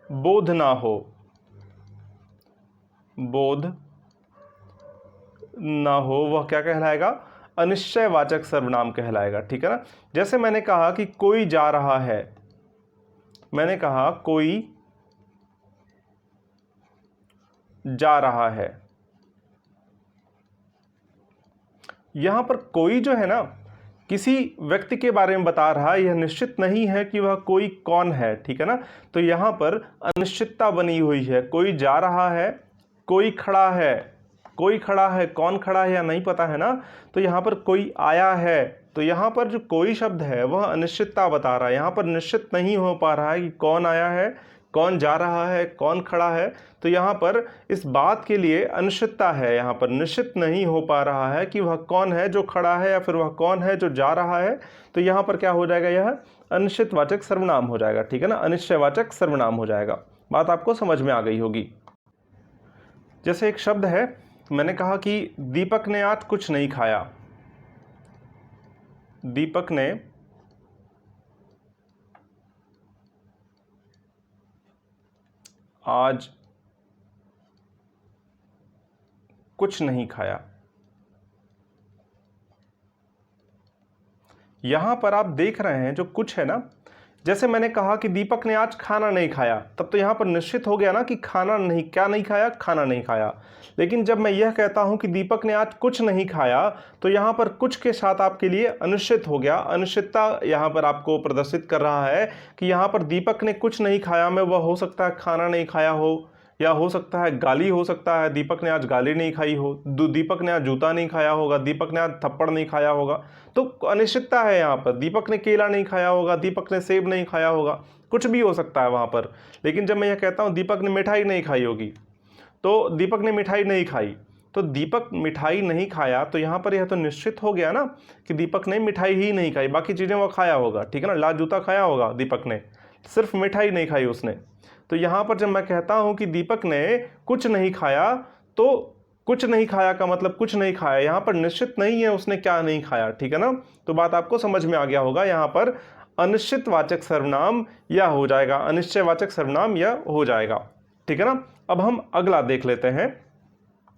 बोध ना हो, वह क्या कहलाएगा? अनिश्चयवाचक सर्वनाम कहलाएगा। ठीक है ना। जैसे मैंने कहा कि कोई जा रहा है, मैंने कहा कोई जा रहा है, यहां पर कोई जो है ना किसी व्यक्ति के बारे में बता रहा है, यह निश्चित नहीं है कि वह कोई कौन है। ठीक है ना। तो यहां पर अनिश्चितता बनी हुई है। कोई जा रहा है, कोई खड़ा है, कौन खड़ा है या नहीं पता है ना। तो यहां पर कोई आया है, तो यहां पर जो कोई शब्द है वह अनिश्चितता बता रहा है। यहां पर निश्चित नहीं हो पा रहा है कि कौन आया है, कौन जा रहा है, कौन खड़ा है। तो यहाँ पर इस बात के लिए अनिश्चितता है, यहाँ पर निश्चित नहीं हो पा रहा है कि वह कौन है जो खड़ा है या फिर वह कौन है जो जा रहा है। तो यहाँ पर क्या हो जाएगा? यह अनिश्चितवाचक सर्वनाम हो जाएगा। ठीक है ना। अनिश्चयवाचक सर्वनाम हो जाएगा। बात आपको समझ में आ गई होगी। जैसे एक शब्द है, मैंने कहा कि दीपक ने आज कुछ नहीं खाया। दीपक ने आज कुछ नहीं खाया। यहां पर आप देख रहे हैं जो कुछ है ना, जैसे मैंने कहा कि दीपक ने आज खाना नहीं खाया, तब तो यहां पर निश्चित हो गया ना कि खाना नहीं, क्या नहीं खाया? खाना नहीं खाया। लेकिन जब मैं यह कहता हूं कि दीपक ने आज कुछ नहीं खाया, तो यहां पर कुछ के साथ आपके लिए अनिश्चित हो गया। अनिश्चितता यहां पर आपको प्रदर्शित कर रहा है कि यहां पर दीपक ने कुछ नहीं खाया में वह हो सकता है खाना नहीं खाया हो, या हो सकता है गाली हो सकता है, दीपक ने आज गाली नहीं खाई हो, दीपक ने आज जूता नहीं खाया होगा, दीपक ने आज थप्पड़ नहीं खाया होगा। तो अनिश्चितता है यहाँ पर। दीपक ने केला नहीं खाया होगा, दीपक ने सेब नहीं खाया होगा, कुछ भी हो सकता है वहाँ पर। लेकिन जब मैं यह कहता हूँ दीपक ने मिठाई नहीं खाई होगी, तो दीपक ने मिठाई नहीं खाई, तो दीपक मिठाई नहीं खाया, तो यहाँ पर यह तो निश्चित हो गया ना कि दीपक ने मिठाई ही नहीं खाई, बाकी चीज़ें वो खाया होगा। ठीक है ना। लाल जूता खाया होगा दीपक ने, सिर्फ मिठाई नहीं खाई उसने। तो यहाँ पर जब मैं कहता हूँ कि दीपक ने कुछ नहीं खाया, तो कुछ नहीं खाया का मतलब कुछ नहीं खाया, यहाँ पर निश्चित नहीं है उसने क्या नहीं खाया। ठीक है ना। तो बात आपको समझ में आ गया होगा। यहाँ पर अनिश्चितवाचक सर्वनाम या हो जाएगा, अनिश्चयवाचक सर्वनाम या हो जाएगा। ठीक है ना। अब हम अगला देख लेते हैं।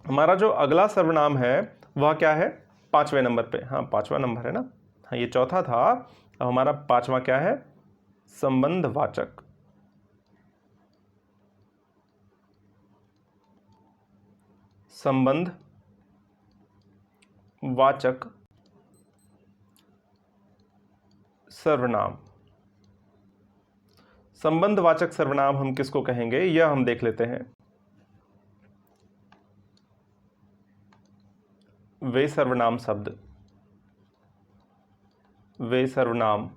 हमारा जो अगला सर्वनाम है वह क्या है? 5वें नंबर पे। हाँ, 5वां नंबर है ना। हाँ, ये चौथा था। अब हमारा 5वां क्या है? संबंधवाचक। संबंध वाचक सर्वनाम। संबंधवाचक सर्वनाम हम किसको कहेंगे, यह हम देख लेते हैं। वे सर्वनाम शब्द, वे सर्वनाम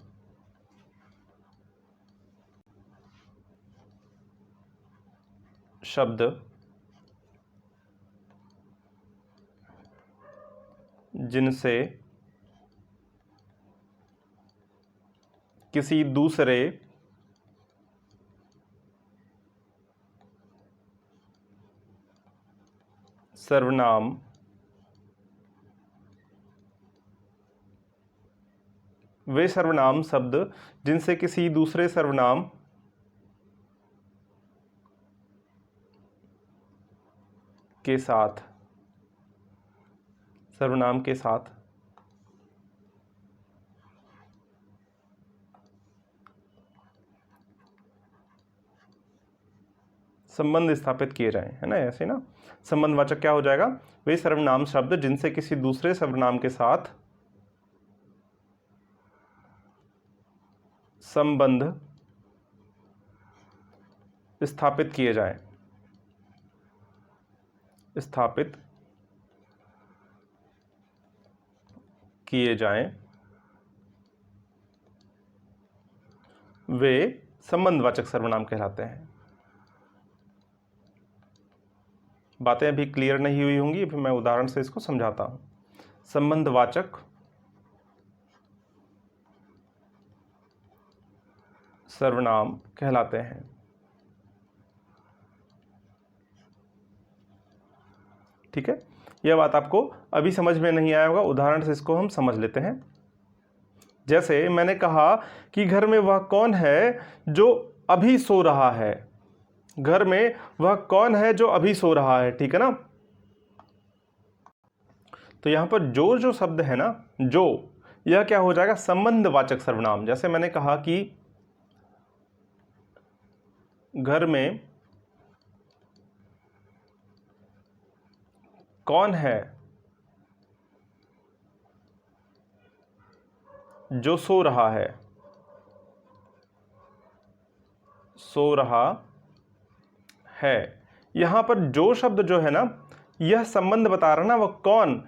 शब्द जिनसे किसी दूसरे सर्वनाम वे सर्वनाम शब्द जिनसे किसी दूसरे सर्वनाम के साथ, सर्वनाम के साथ संबंध स्थापित किए जाएं, है ना। ऐसे ना। संबंधवाचक क्या हो जाएगा? वे सर्वनाम शब्द जिनसे किसी दूसरे सर्वनाम के साथ संबंध स्थापित किए जाएं, स्थापित किए जाएं वे संबंधवाचक सर्वनाम कहलाते हैं। बातें अभी क्लियर नहीं हुई होंगी, अभी मैं उदाहरण से इसको समझाता हूं। संबंधवाचक सर्वनाम कहलाते हैं। ठीक है, यह बात आपको अभी समझ में नहीं आया होगा, उदाहरण से इसको हम समझ लेते हैं। जैसे मैंने कहा कि घर में वह कौन है जो अभी सो रहा है। घर में वह कौन है जो अभी सो रहा है, ठीक है ना। तो यहां पर जो शब्द है ना, जो, यह क्या हो जाएगा, संबंधवाचक सर्वनाम। जैसे मैंने कहा कि घर में कौन है जो सो रहा है, सो रहा है। यहां पर जो शब्द जो है ना, यह संबंध बता रहा ना, वह कौन,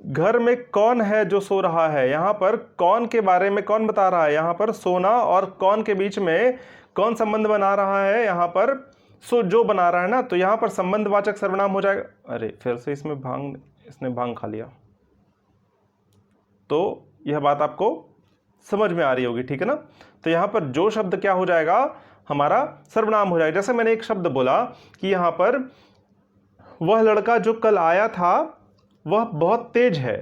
घर में कौन है जो सो रहा है। यहां पर कौन के बारे में कौन बता रहा है, यहां पर सोना और कौन के बीच में कौन संबंध बना रहा है, यहां पर सो जो बना रहा है ना, तो यहां पर संबंधवाचक सर्वनाम हो जाएगा। अरे फिर से इसने भांग खा लिया। तो यह बात आपको समझ में आ रही होगी, ठीक है ना। तो यहां पर जो शब्द क्या हो जाएगा, हमारा सर्वनाम हो जाएगा। जैसे मैंने एक शब्द बोला कि यहां पर वह लड़का जो कल आया था वह बहुत तेज है।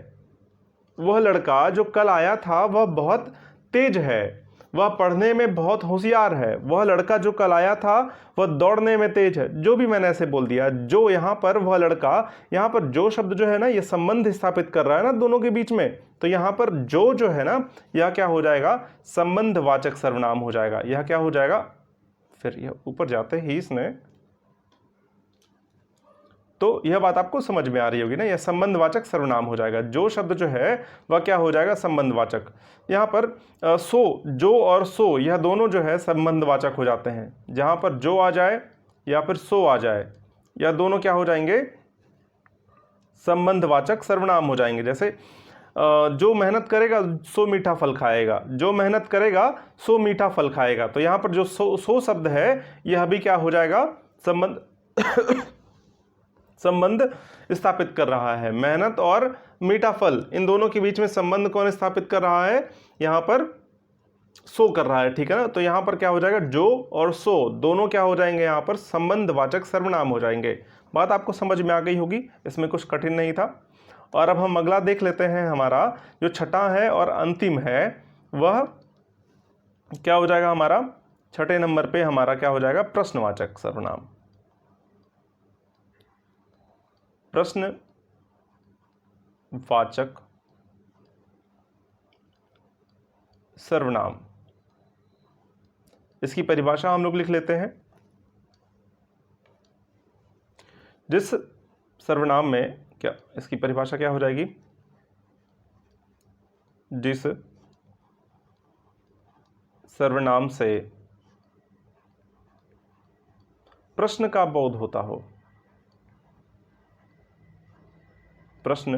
वह लड़का जो कल आया था वह बहुत तेज है, वह पढ़ने में बहुत होशियार है। वह लड़का जो कल आया था वह दौड़ने में तेज है। जो भी मैंने ऐसे बोल दिया, जो यहां पर वह लड़का, यहां पर जो शब्द जो है ना, यह संबंध स्थापित कर रहा है ना दोनों के बीच में। तो यहां पर जो है ना, यह क्या हो जाएगा, संबंधवाचक सर्वनाम हो जाएगा। यह क्या हो जाएगा, फिर यह ऊपर जाते ही इसने, तो यह बात आपको समझ में आ रही होगी ना, यह संबंधवाचक सर्वनाम हो जाएगा। जो शब्द जो है वह क्या हो जाएगा, संबंधवाचक। यहां पर सो, जो और सो यह दोनों जो है संबंधवाचक हो जाते हैं। जहां पर जो आ जाए या फिर सो आ जाए, यह दोनों क्या हो जाएंगे, संबंधवाचक सर्वनाम हो जाएंगे। जैसे जो मेहनत करेगा सो मीठा फल खाएगा, जो मेहनत करेगा सो मीठा फल खाएगा। तो यहां पर जो सो शब्द है यह भी क्या हो जाएगा, संबंध स्थापित कर रहा है। मेहनत और मीठा फल, इन दोनों के बीच में संबंध कौन स्थापित कर रहा है, यहां पर सो कर रहा है, ठीक है ना। तो यहां पर क्या हो जाएगा, जो और सो दोनों क्या हो जाएंगे, यहां पर संबंधवाचक सर्वनाम हो जाएंगे। बात आपको समझ में आ गई होगी, इसमें कुछ कठिन नहीं था। और अब हम अगला देख लेते हैं। हमारा जो छठा है और अंतिम है वह क्या हो जाएगा, हमारा छठे नंबर पे हमारा क्या हो जाएगा, प्रश्नवाचक सर्वनाम। प्रश्नवाचक सर्वनाम, इसकी परिभाषा हम लोग लिख लेते हैं। जिस सर्वनाम में क्या, इसकी परिभाषा क्या हो जाएगी, जिस सर्वनाम से प्रश्न का बोध होता हो, प्रश्न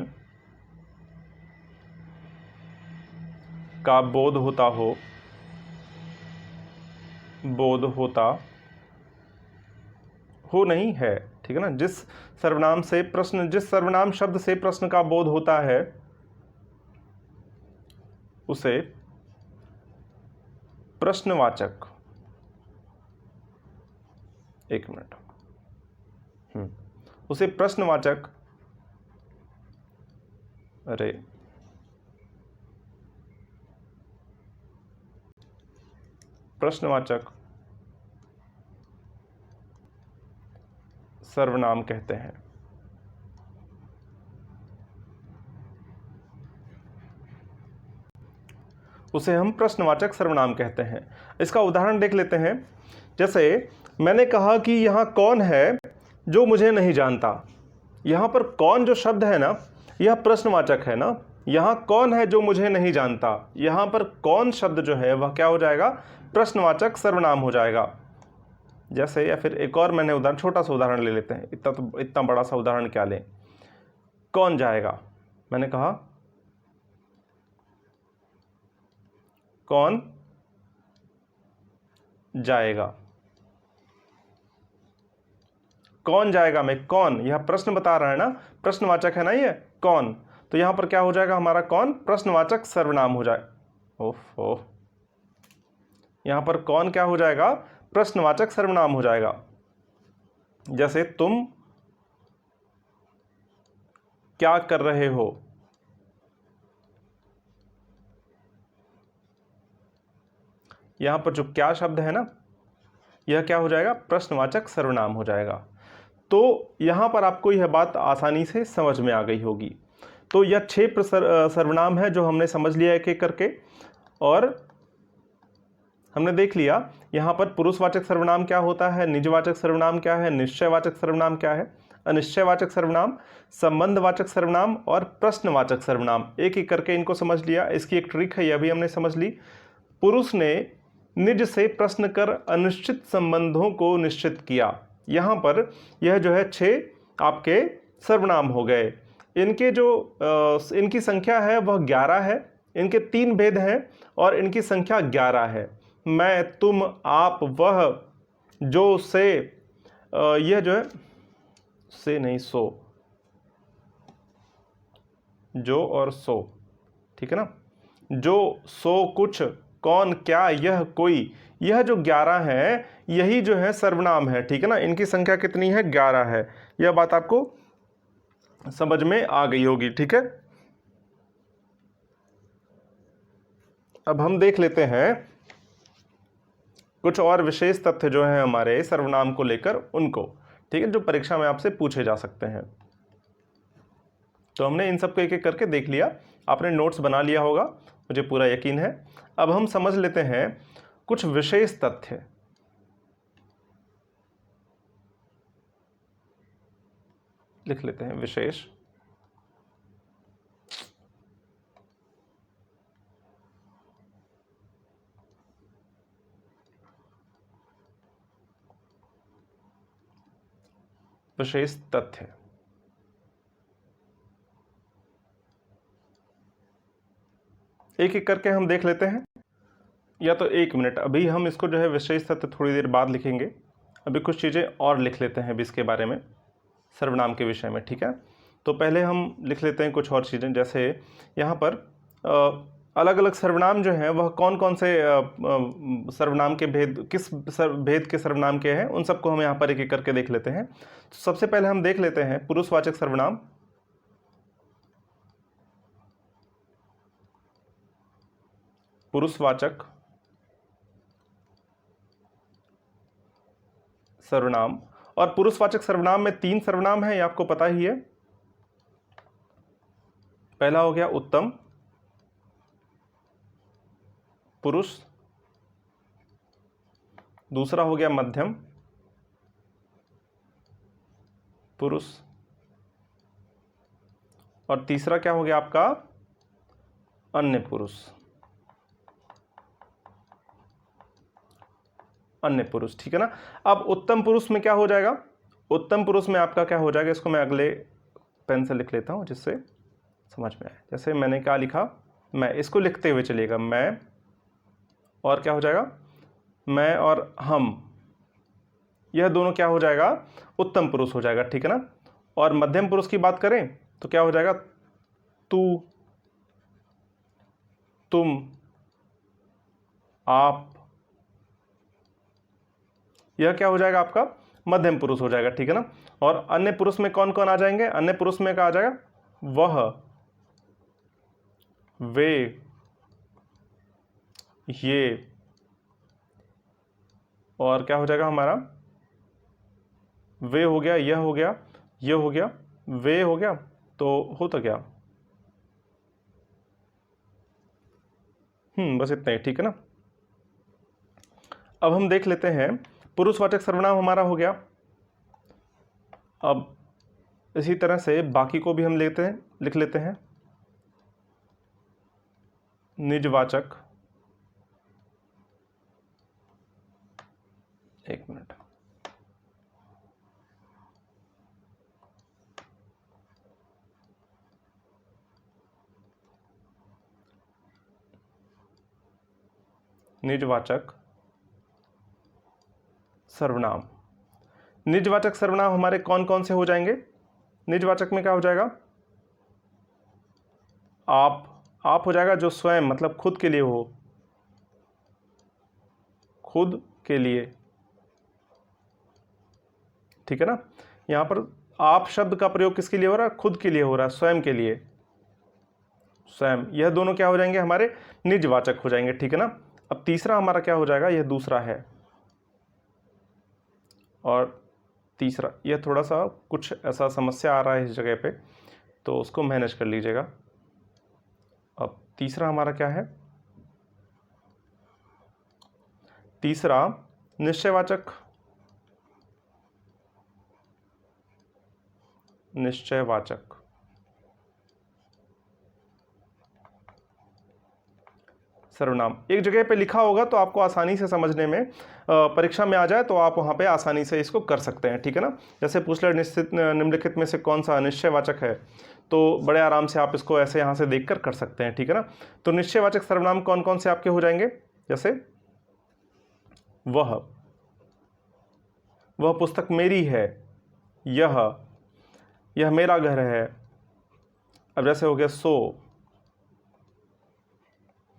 का बोध होता हो, बोध होता हो नहीं है, ठीक है ना। जिस सर्वनाम से प्रश्न, जिस सर्वनाम शब्द से प्रश्न का बोध होता है उसे प्रश्नवाचक, एक मिनट, उसे प्रश्नवाचक, अरे प्रश्नवाचक सर्वनाम कहते हैं। उसे हम प्रश्नवाचक सर्वनाम कहते हैं। इसका उदाहरण देख लेते हैं। जैसे मैंने कहा कि यहां कौन है जो मुझे नहीं जानता। यहां पर कौन जो शब्द है ना, यह प्रश्नवाचक है ना। यहां कौन है जो मुझे नहीं जानता, यहां पर कौन शब्द जो है वह क्या हो जाएगा, प्रश्नवाचक सर्वनाम हो जाएगा। जैसे, या फिर एक और मैंने उदाहरण, छोटा सा उदाहरण ले लेते हैं, इतना बड़ा सा उदाहरण क्या लें। कौन जाएगा, मैंने कहा कौन जाएगा। कौन जाएगा में कौन, यह प्रश्न बता रहा है ना, प्रश्नवाचक है ना ये कौन, तो यहां पर क्या हो जाएगा हमारा कौन प्रश्नवाचक सर्वनाम हो जाए। ओहो, यहां पर कौन क्या हो जाएगा, प्रश्नवाचक सर्वनाम हो जाएगा। जैसे तुम क्या कर रहे हो, यहां पर जो क्या शब्द है ना, यह क्या हो जाएगा, प्रश्नवाचक सर्वनाम हो जाएगा। तो यहां पर आपको यह बात आसानी से समझ में आ गई होगी। तो यह 6 सर्वनाम है जो हमने समझ लिया एक एक करके, और हमने देख लिया यहां पर पुरुषवाचक सर्वनाम क्या होता है, निजवाचक सर्वनाम क्या है, निश्चयवाचक सर्वनाम क्या है, अनिश्चयवाचक सर्वनाम, संबंधवाचक सर्वनाम और प्रश्नवाचक सर्वनाम, एक एक करके इनको समझ लिया। इसकी एक ट्रिक है, यह भी हमने समझ ली। पुरुष ने निज से प्रश्न कर अनिश्चित संबंधों को निश्चित किया। यहां पर यह जो है 6 आपके सर्वनाम हो गए। इनके जो इनकी संख्या है वह 11 है। इनके 3 भेद हैं और इनकी संख्या 11 है। मैं, तुम, आप, वह, जो, से, यह जो है से नहीं सो, जो और सो, ठीक है ना, जो, सो, कुछ, कौन, क्या, यह, कोई, यह जो 11 है यही जो है सर्वनाम है, ठीक है ना। इनकी संख्या कितनी है, 11 है। यह बात आपको समझ में आ गई होगी, ठीक है। अब हम देख लेते हैं कुछ और विशेष तथ्य जो हैं हमारे सर्वनाम को लेकर उनको, ठीक है, जो परीक्षा में आपसे पूछे जा सकते हैं। तो हमने इन सबको एक एक करके देख लिया, आपने नोट्स बना लिया होगा, मुझे पूरा यकीन है। अब हम समझ लेते हैं कुछ विशेष तथ्य। लिख लेते हैं विशेष। विशेष तथ्य, एक एक करके हम देख लेते हैं, या तो 1 मिनट, अभी हम इसको जो है विशेष तथ्य थोड़ी देर बाद लिखेंगे। अभी कुछ चीज़ें और लिख लेते हैं अभी इसके बारे में, सर्वनाम के विषय में, ठीक है। तो पहले हम लिख लेते हैं कुछ और चीज़ें, जैसे यहाँ पर अलग अलग सर्वनाम जो हैं वह कौन कौन से सर्वनाम के भेद, किस भेद के सर्वनाम के हैं, उन सबको हम यहाँ पर एक एक करके देख लेते हैं। तो सबसे पहले हम देख लेते हैं पुरुषवाचक सर्वनाम। पुरुषवाचक सर्वनाम, और पुरुषवाचक सर्वनाम में 3 सर्वनाम है, ये आपको पता ही है। पहला हो गया उत्तम पुरुष, दूसरा हो गया मध्यम पुरुष, और तीसरा क्या हो गया आपका, अन्य पुरुष। अन्य पुरुष, ठीक है ना। अब उत्तम पुरुष में क्या हो जाएगा, उत्तम पुरुष में आपका क्या हो जाएगा, इसको मैं अगले पेन से लिख लेता हूं जिससे समझ में आए। जैसे मैंने क्या लिखा, मैं, इसको लिखते हुए चलिएगा, मैं, और क्या हो जाएगा, मैं और हम, यह दोनों क्या हो जाएगा, उत्तम पुरुष हो जाएगा, ठीक है ना। और मध्यम पुरुष की बात करें तो क्या हो जाएगा, तू, तुम, आप, यह क्या हो जाएगा आपका, मध्यम पुरुष हो जाएगा, ठीक है ना। और अन्य पुरुष में कौन कौन आ जाएंगे, अन्य पुरुष में क्या आ जाएगा, वह, वे, ये, और क्या हो जाएगा हमारा, वे हो गया, यह हो गया, ये हो गया, वे हो गया, तो होता क्या, बस इतना ही, ठीक है ना। अब हम देख लेते हैं पुरुषवाचक सर्वनाम हमारा हो गया। अब इसी तरह से बाकी को भी हम लेते हैं, लिख लेते हैं। निजवाचक, 1 मिनट, निजवाचक सर्वनाम। निजवाचक सर्वनाम हमारे कौन कौन से हो जाएंगे? निजवाचक में क्या हो जाएगा? आप हो जाएगा, जो स्वयं मतलब खुद के लिए हो, खुद के लिए, ठीक है ना। यहां पर आप शब्द का प्रयोग किसके लिए हो रहा है? खुद के लिए हो रहा है, स्वयं के लिए, स्वयं। यह दोनों क्या हो जाएंगे? हमारे निजवाचक हो जाएंगे, ठीक है ना। अब तीसरा हमारा क्या हो जाएगा? यह दूसरा है, और तीसरा यह थोड़ा सा कुछ ऐसा समस्या आ रहा है इस जगह पे, तो उसको मैनेज कर लीजिएगा। अब तीसरा हमारा क्या है? तीसरा निश्चयवाचक, निश्चयवाचक सर्वनाम। एक जगह पे लिखा होगा तो आपको आसानी से समझने में, परीक्षा में आ जाए तो आप वहाँ पे आसानी से इसको कर सकते हैं, ठीक है ना। जैसे पूछ ले निम्नलिखित में से कौन सा निश्चयवाचक है, तो बड़े आराम से आप इसको ऐसे यहाँ से देखकर कर सकते हैं, ठीक है ना। तो निश्चयवाचक सर्वनाम कौन कौन से आपके हो जाएंगे? जैसे वह पुस्तक मेरी है, यह मेरा घर है। अब जैसे हो गया सो,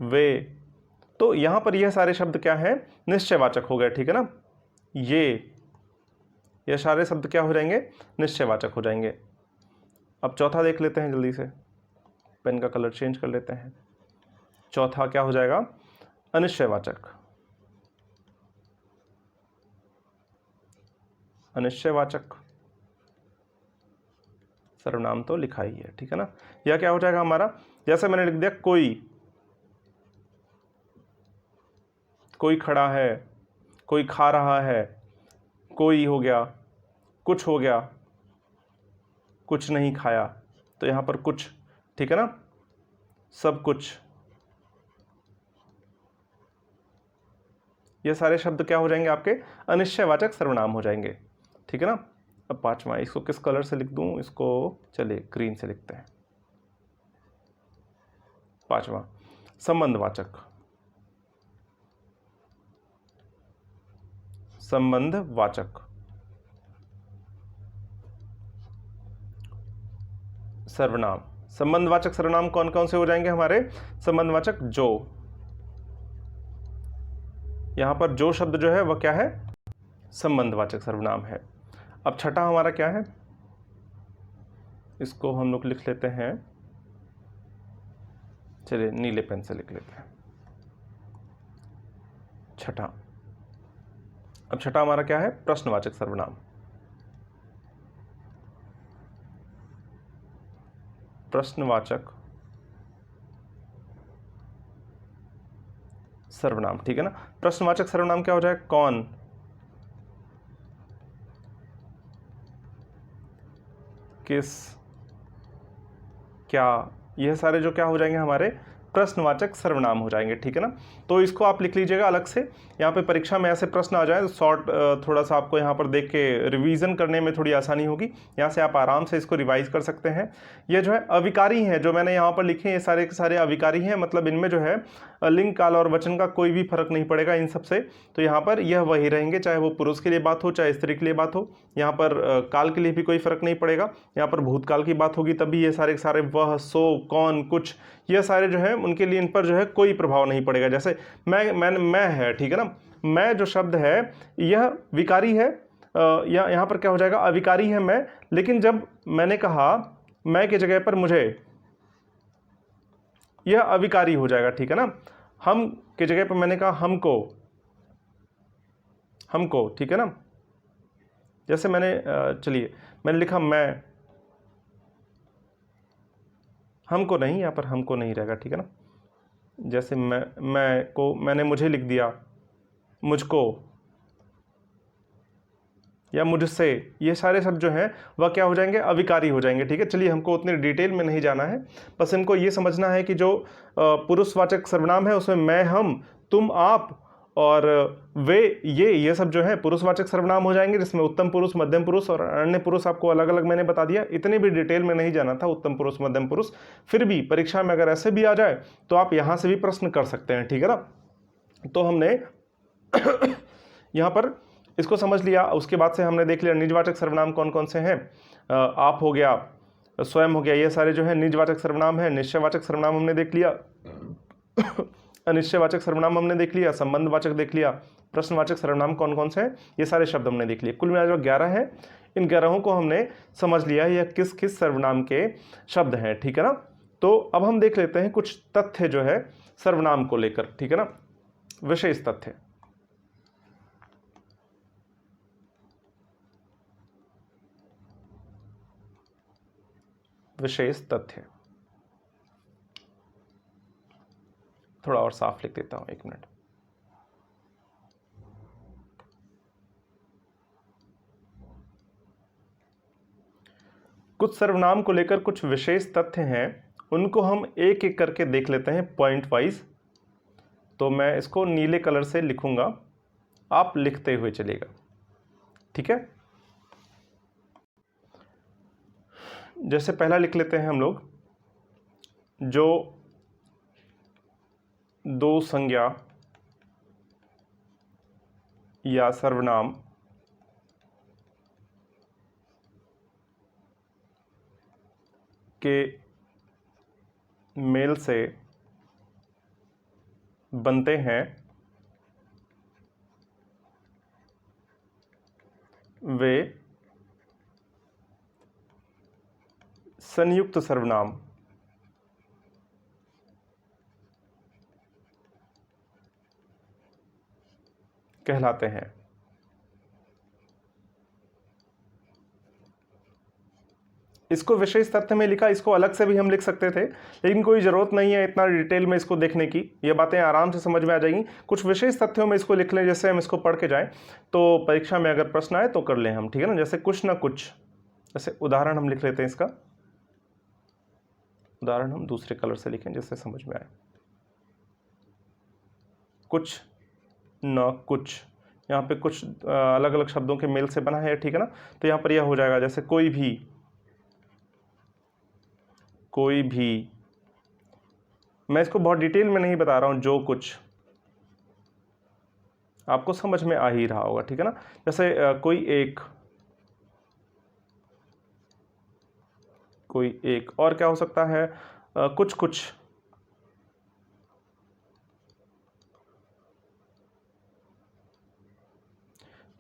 वे, तो यहां पर यह सारे शब्द क्या है? निश्चयवाचक हो गए, ठीक है ना। ये सारे शब्द क्या हो जाएंगे? निश्चयवाचक हो जाएंगे। अब चौथा देख लेते हैं जल्दी से, पेन का कलर चेंज कर लेते हैं। चौथा क्या हो जाएगा? अनिश्चयवाचक। अनिश्चयवाचक सर्वनाम तो लिखा ही है, ठीक है ना। यह क्या हो जाएगा हमारा? जैसे मैंने लिख दिया कोई खड़ा है, कोई खा रहा है, कोई हो गया, कुछ हो गया, कुछ नहीं खाया, तो यहां पर कुछ, ठीक है ना। सब कुछ, ये सारे शब्द क्या हो जाएंगे? आपके अनिश्चयवाचक सर्वनाम हो जाएंगे, ठीक है ना। अब पांचवा, इसको किस कलर से लिख दूं? इसको चलिए ग्रीन से लिखते हैं। पांचवा संबंधवाचक, संबंधवाचक सर्वनाम। संबंधवाचक सर्वनाम कौन कौन से हो जाएंगे हमारे? संबंधवाचक जो, यहां पर जो शब्द जो है वह क्या है? संबंधवाचक सर्वनाम है। अब छठा हमारा क्या है? इसको हम लोग लिख लेते हैं, चलिए नीले पेन से लिख लेते हैं। छठा, अब छठा हमारा क्या है? प्रश्नवाचक सर्वनाम। प्रश्नवाचक सर्वनाम, ठीक है ना। प्रश्नवाचक सर्वनाम क्या हो जाए? कौन, किस, क्या, यह सारे जो क्या हो जाएंगे? हमारे प्रश्नवाचक सर्वनाम हो जाएंगे, ठीक है ना। तो इसको आप लिख लीजिएगा अलग से, यहाँ पे परीक्षा में ऐसे प्रश्न आ जाए तो शॉर्ट थोड़ा सा आपको यहाँ पर देख के रिवीजन करने में थोड़ी आसानी होगी। यहाँ से आप आराम से इसको रिवाइज कर सकते हैं। ये जो है अविकारी हैं, जो मैंने यहाँ पर लिखे ये सारे के सारे अविकारी हैं, मतलब इनमें जो है लिंग, काल और वचन का कोई भी फर्क नहीं पड़ेगा इन सबसे। तो यहाँ पर यह वही रहेंगे, चाहे वो पुरुष के लिए बात हो चाहे स्त्री के लिए बात हो। यहाँ पर काल के लिए भी कोई फर्क नहीं पड़ेगा। यहाँ पर भूतकाल की बात होगी तभी ये सारे के सारे वह, सो, कौन, कुछ, ये सारे जो है उनके लिए इन पर जो है कोई प्रभाव नहीं पड़ेगा। जैसे मैं है, ठीक है ना। मैं जो शब्द है यह विकारी है, यहाँ पर क्या हो जाएगा? अविकारी है मैं, लेकिन जब मैंने कहा मैं की जगह पर मुझे, यह अविकारी हो जाएगा, ठीक है ना। हम की जगह पर मैंने कहा हमको, ठीक है ना। जैसे मैंने चलिए मैंने लिखा मैं, हमको नहीं, यहाँ पर हमको नहीं रहेगा, ठीक है ना। जैसे मैं को मैंने मुझे लिख दिया, मुझको या मुझसे, ये सारे शब्द जो हैं वह क्या हो जाएंगे? अविकारी हो जाएंगे, ठीक है। चलिए हमको उतने डिटेल में नहीं जाना है, बस इनको ये समझना है कि जो पुरुषवाचक सर्वनाम है उसमें मैं, हम, तुम, आप और वे, ये सब जो है पुरुषवाचक सर्वनाम हो जाएंगे, जिसमें उत्तम पुरुष, मध्यम पुरुष और अन्य पुरुष आपको अलग अलग मैंने बता दिया। इतनी भी डिटेल में नहीं जाना था उत्तम पुरुष, मध्यम पुरुष। फिर भी परीक्षा में अगर ऐसे भी आ जाए तो आप यहाँ से भी प्रश्न कर सकते हैं, ठीक है ना। तो हमने यहाँ पर इसको समझ लिया। उसके बाद से हमने देख लिया निजवाचक सर्वनाम कौन कौन से हैं। आप हो गया, स्वयं हो गया, ये सारे जो है निजवाचक सर्वनाम है। निश्चयवाचक सर्वनाम हमने देख लिया, अनिश्चयवाचक सर्वनाम हमने देख लिया, संबंधवाचक देख लिया, प्रश्नवाचक सर्वनाम कौन कौन से हैं, ये सारे शब्द हमने देख लिए। कुल मिलाकर 11 हैं। इन 11 को हमने समझ लिया यह किस किस सर्वनाम के शब्द हैं, ठीक है ना। तो अब हम देख लेते हैं कुछ तथ्य जो है सर्वनाम को लेकर, ठीक है ना, विशेष तथ्य। विशेष तथ्य थोड़ा और साफ लिख देता हूं, 1 मिनट। कुछ सर्वनाम को लेकर कुछ विशेष तथ्य हैं, उनको हम एक एक करके देख लेते हैं पॉइंट वाइज। तो मैं इसको नीले कलर से लिखूंगा, आप लिखते हुए चलेगा, ठीक है। जैसे पहला लिख लेते हैं हम लोग, जो दो संज्ञा या सर्वनाम के मेल से बनते हैं वे संयुक्त सर्वनाम कहलाते हैं। इसको विशेष तथ्य में लिखा, इसको अलग से भी हम लिख सकते थे, लेकिन कोई ज़रूरत नहीं है इतना डिटेल में इसको देखने की, ये बातें आराम से समझ में आ जाएंगी। कुछ विशेष तथ्यों में इसको लिख लें, जैसे हम इसको पढ़ के जाएं तो परीक्षा में अगर प्रश्न आए तो कर लें हम, ठीक है ना। जैसे कुछ ना कुछ, जैसे उदाहरण हम लिख लेते हैं, इसका उदाहरण हम दूसरे कलर से लिखें जिससे समझ में आए। कुछ न कुछ, यहाँ पे कुछ अलग अलग शब्दों के मेल से बना है, ठीक है ना। तो यहाँ पर यह हो जाएगा जैसे कोई भी, कोई भी, मैं इसको बहुत डिटेल में नहीं बता रहा हूं, जो कुछ आपको समझ में आ ही रहा होगा, ठीक है ना। जैसे कोई एक, कोई एक, और क्या हो सकता है, कुछ कुछ,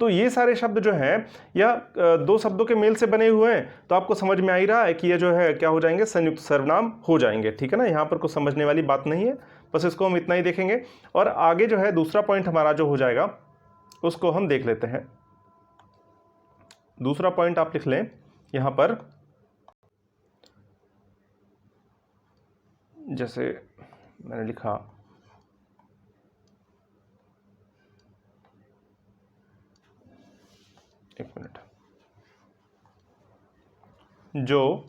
तो ये सारे शब्द जो हैं या दो शब्दों के मेल से बने हुए हैं, तो आपको समझ में आ ही रहा है कि ये जो है क्या हो जाएंगे, संयुक्त सर्वनाम हो जाएंगे, ठीक है ना। यहाँ पर कुछ समझने वाली बात नहीं है, बस इसको हम इतना ही देखेंगे। और आगे जो है दूसरा पॉइंट हमारा जो हो जाएगा उसको हम देख लेते हैं। दूसरा पॉइंट आप लिख लें यहाँ पर, जैसे मैंने लिखा, एक मिनट, जो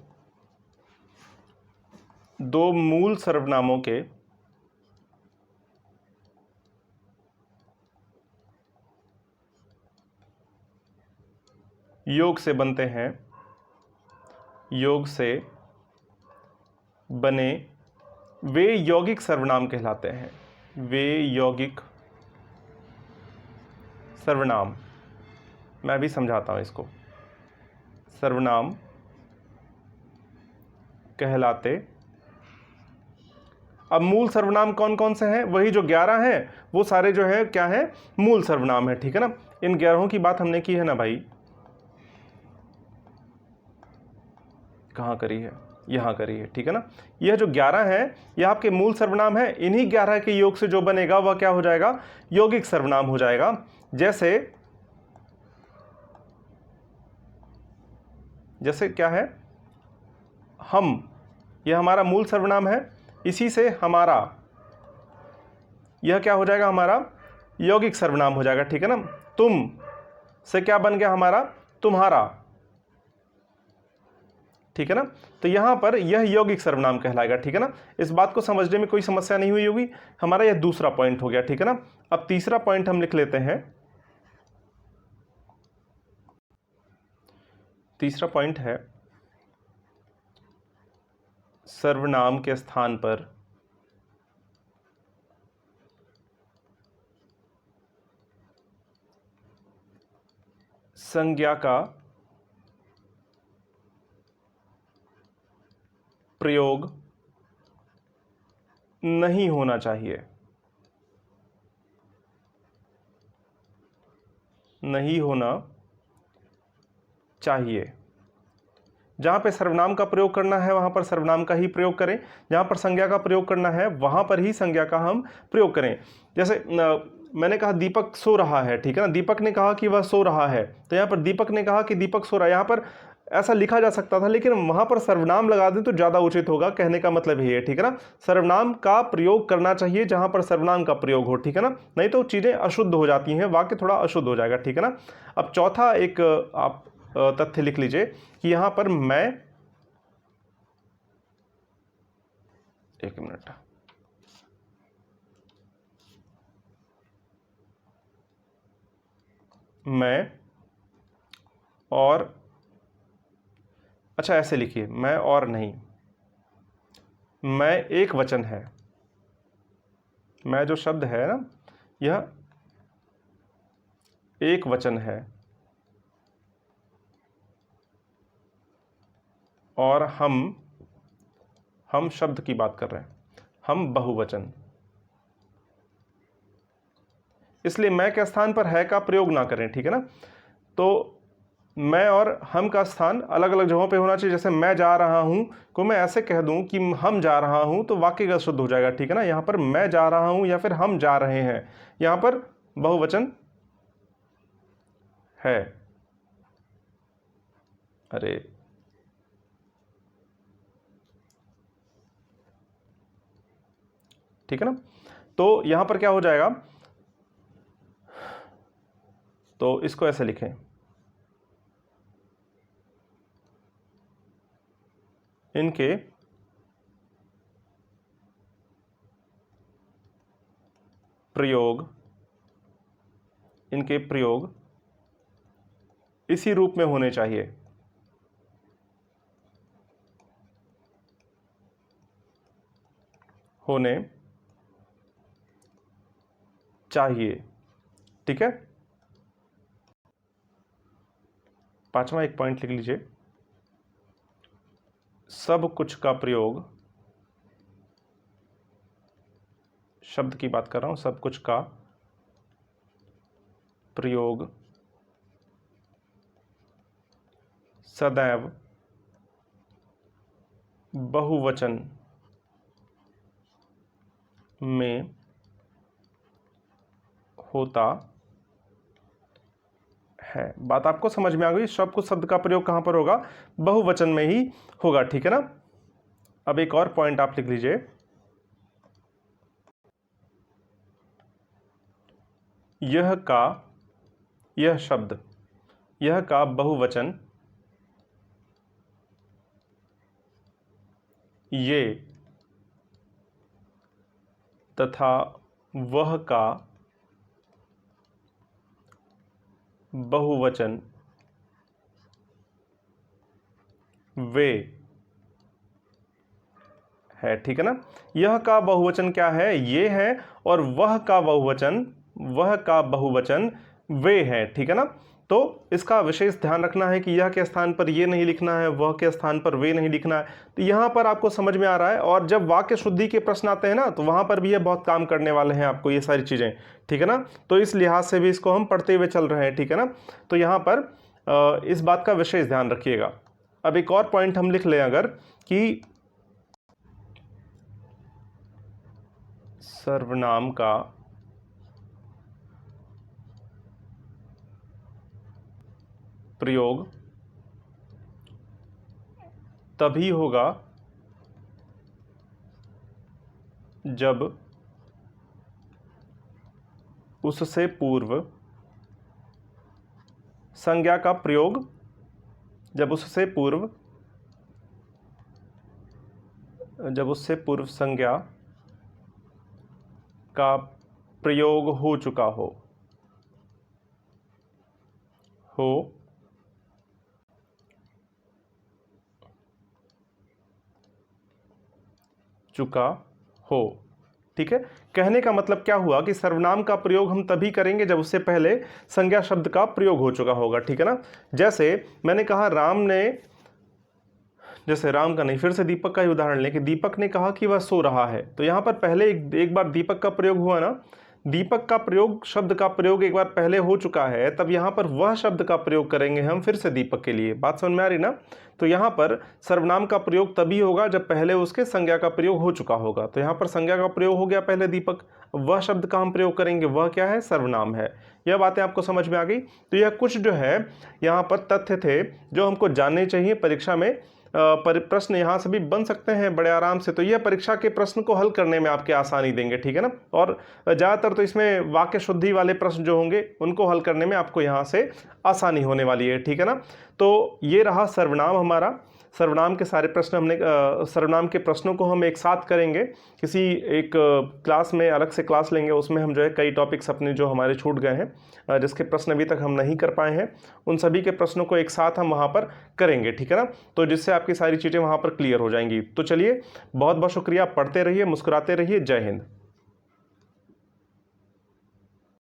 दो मूल सर्वनामों के योग से बनते हैं, योग से बने वे यौगिक सर्वनाम कहलाते हैं। वे यौगिक सर्वनाम, मैं भी समझाता हूं इसको, सर्वनाम कहलाते। अब मूल सर्वनाम कौन कौन से हैं, वही जो 11 हैं, वो सारे जो है क्या है, मूल सर्वनाम है, ठीक है ना। इन 11 की बात हमने की है ना भाई, कहाँ करी है, यहाँ करी है, ठीक है ना। यह जो 11 है यह आपके मूल सर्वनाम है, इन्हीं 11 के योग से जो बनेगा वह क्या हो जाएगा, यौगिक सर्वनाम हो जाएगा। जैसे क्या है, हम, यह हमारा मूल सर्वनाम है, इसी से हमारा, यह क्या हो जाएगा, हमारा यौगिक सर्वनाम हो जाएगा, ठीक है ना। तुम से क्या बन गया, हमारा तुम्हारा, ठीक है ना। तो यहां पर यह यौगिक सर्वनाम कहलाएगा, ठीक है ना। इस बात को समझने में कोई समस्या नहीं हुई होगी। हमारा यह दूसरा पॉइंट हो गया, ठीक है ना। अब तीसरा पॉइंट हम लिख लेते हैं। तीसरा पॉइंट है, सर्वनाम के स्थान पर संज्ञा का प्रयोग नहीं होना चाहिए, नहीं होना चाहिए। जहां पे सर्वनाम का प्रयोग करना है वहां पर सर्वनाम का ही प्रयोग करें, जहां पर संज्ञा का प्रयोग करना है वहां पर ही संज्ञा का हम प्रयोग करें। जैसे मैंने कहा दीपक सो रहा है, ठीक है ना, दीपक ने कहा कि वह सो रहा है, तो यहां पर दीपक ने कहा कि दीपक सो रहा है। यहां पर ऐसा लिखा जा सकता था, लेकिन वहां पर सर्वनाम लगा दें तो ज्यादा उचित होगा, कहने का मतलब ये है, ठीक है ना। सर्वनाम का प्रयोग करना चाहिए जहां पर सर्वनाम का प्रयोग हो, ठीक है ना, नहीं तो चीजें अशुद्ध हो जाती हैं, वाक्य थोड़ा अशुद्ध हो जाएगा, ठीक है ना। अब चौथा एक आप तथ्य लिख लीजिए कि यहां पर मैं, एक मिनट, मैं और, अच्छा ऐसे लिखिए, मैं और नहीं, मैं एक वचन है। मैं जो शब्द है ना, यह एक वचन है और हम शब्द की बात कर रहे हैं, हम बहुवचन, इसलिए मैं के स्थान पर है का प्रयोग ना करें, ठीक है ना। तो मैं और हम का स्थान अलग अलग जगहों पे होना चाहिए। जैसे मैं जा रहा हूं को मैं ऐसे कह दूं कि हम जा रहा हूं तो वाक्य का शुद्ध हो जाएगा, ठीक है ना। यहां पर मैं जा रहा हूं या फिर हम जा रहे हैं, यहां पर बहुवचन है। अरे ठीक है ना, तो यहां पर क्या हो जाएगा, तो इसको ऐसे लिखें, इनके प्रयोग, इनके प्रयोग इसी रूप में होने चाहिए, होने चाहिए, ठीक है। पांचवा एक पॉइंट लिख लीजिए, सब कुछ का प्रयोग, शब्द की बात कर रहा हूं, सब कुछ का प्रयोग सदैव बहुवचन में होता है। बात आपको समझ में आ गई, सब कुछ शब्द का प्रयोग कहां पर होगा, बहुवचन में ही होगा, ठीक है ना। अब एक और पॉइंट आप लिख लीजिए, यह शब्द, यह का बहुवचन ये तथा वह का बहुवचन वे है, ठीक है ना। यह का बहुवचन क्या है, ये है, और वह का बहुवचन वे है, ठीक है ना। तो इसका विशेष ध्यान रखना है कि यह के स्थान पर ये नहीं लिखना है, वह के स्थान पर वे नहीं लिखना है। तो यहां पर आपको समझ में आ रहा है, और जब वाक्य शुद्धि के प्रश्न आते हैं ना तो वहां पर भी ये बहुत काम करने वाले हैं आपको, ये सारी चीजें, ठीक है ना। तो इस लिहाज से भी इसको हम पढ़ते हुए चल रहे हैं, ठीक है ना। तो यहां पर इस बात का विशेष ध्यान रखिएगा। अब एक और पॉइंट हम लिख लें अगर, कि सर्वनाम का प्रयोग तभी होगा जब उससे पूर्व संज्ञा का प्रयोग, जब उससे पूर्व संज्ञा का प्रयोग हो चुका हो चुका हो, ठीक है। कहने का मतलब क्या हुआ कि सर्वनाम का प्रयोग हम तभी करेंगे जब उससे पहले संज्ञा शब्द का प्रयोग हो चुका होगा, ठीक है ना। जैसे मैंने कहा राम ने, जैसे राम का नहीं, फिर से दीपक का ही उदाहरण लें कि दीपक ने कहा कि वह सो रहा है, तो यहाँ पर पहले एक बार दीपक का प्रयोग हुआ ना, दीपक का प्रयोग, शब्द का प्रयोग एक बार पहले हो चुका है, तब यहाँ पर वह शब्द का प्रयोग करेंगे हम फिर से दीपक के लिए। बात समझ में आ रही ना। तो यहाँ पर सर्वनाम का प्रयोग तभी होगा जब पहले उसके संज्ञा का प्रयोग हो चुका होगा। तो यहाँ पर संज्ञा का प्रयोग हो गया पहले दीपक, वह शब्द का हम प्रयोग करेंगे, वह क्या है, सर्वनाम है। यह बातें आपको समझ में आ गई। तो यह कुछ जो है यहाँ पर तथ्य थे जो हमको जानने चाहिए। परीक्षा में प्रश्न यहाँ से भी बन सकते हैं बड़े आराम से, तो यह परीक्षा के प्रश्न को हल करने में आपके आसानी देंगे, ठीक है ना। और ज़्यादातर तो इसमें वाक्य शुद्धि वाले प्रश्न जो होंगे उनको हल करने में आपको यहाँ से आसानी होने वाली है, ठीक है ना। तो ये रहा सर्वनाम हमारा। सर्वनाम के सारे प्रश्न हमने सर्वनाम के प्रश्नों को हम एक साथ करेंगे, किसी एक क्लास में, अलग से क्लास लेंगे, उसमें हम जो है कई टॉपिक्स अपने जो हमारे छूट गए हैं, जिसके प्रश्न अभी तक हम नहीं कर पाए हैं, उन सभी के प्रश्नों को एक साथ हम वहाँ पर करेंगे, ठीक है ना। तो जिससे आपकी सारी चीज़ें वहाँ पर क्लियर हो जाएंगी। तो चलिए, बहुत बहुत शुक्रिया, पढ़ते रहिए, मुस्कुराते रहिए। जय हिंद।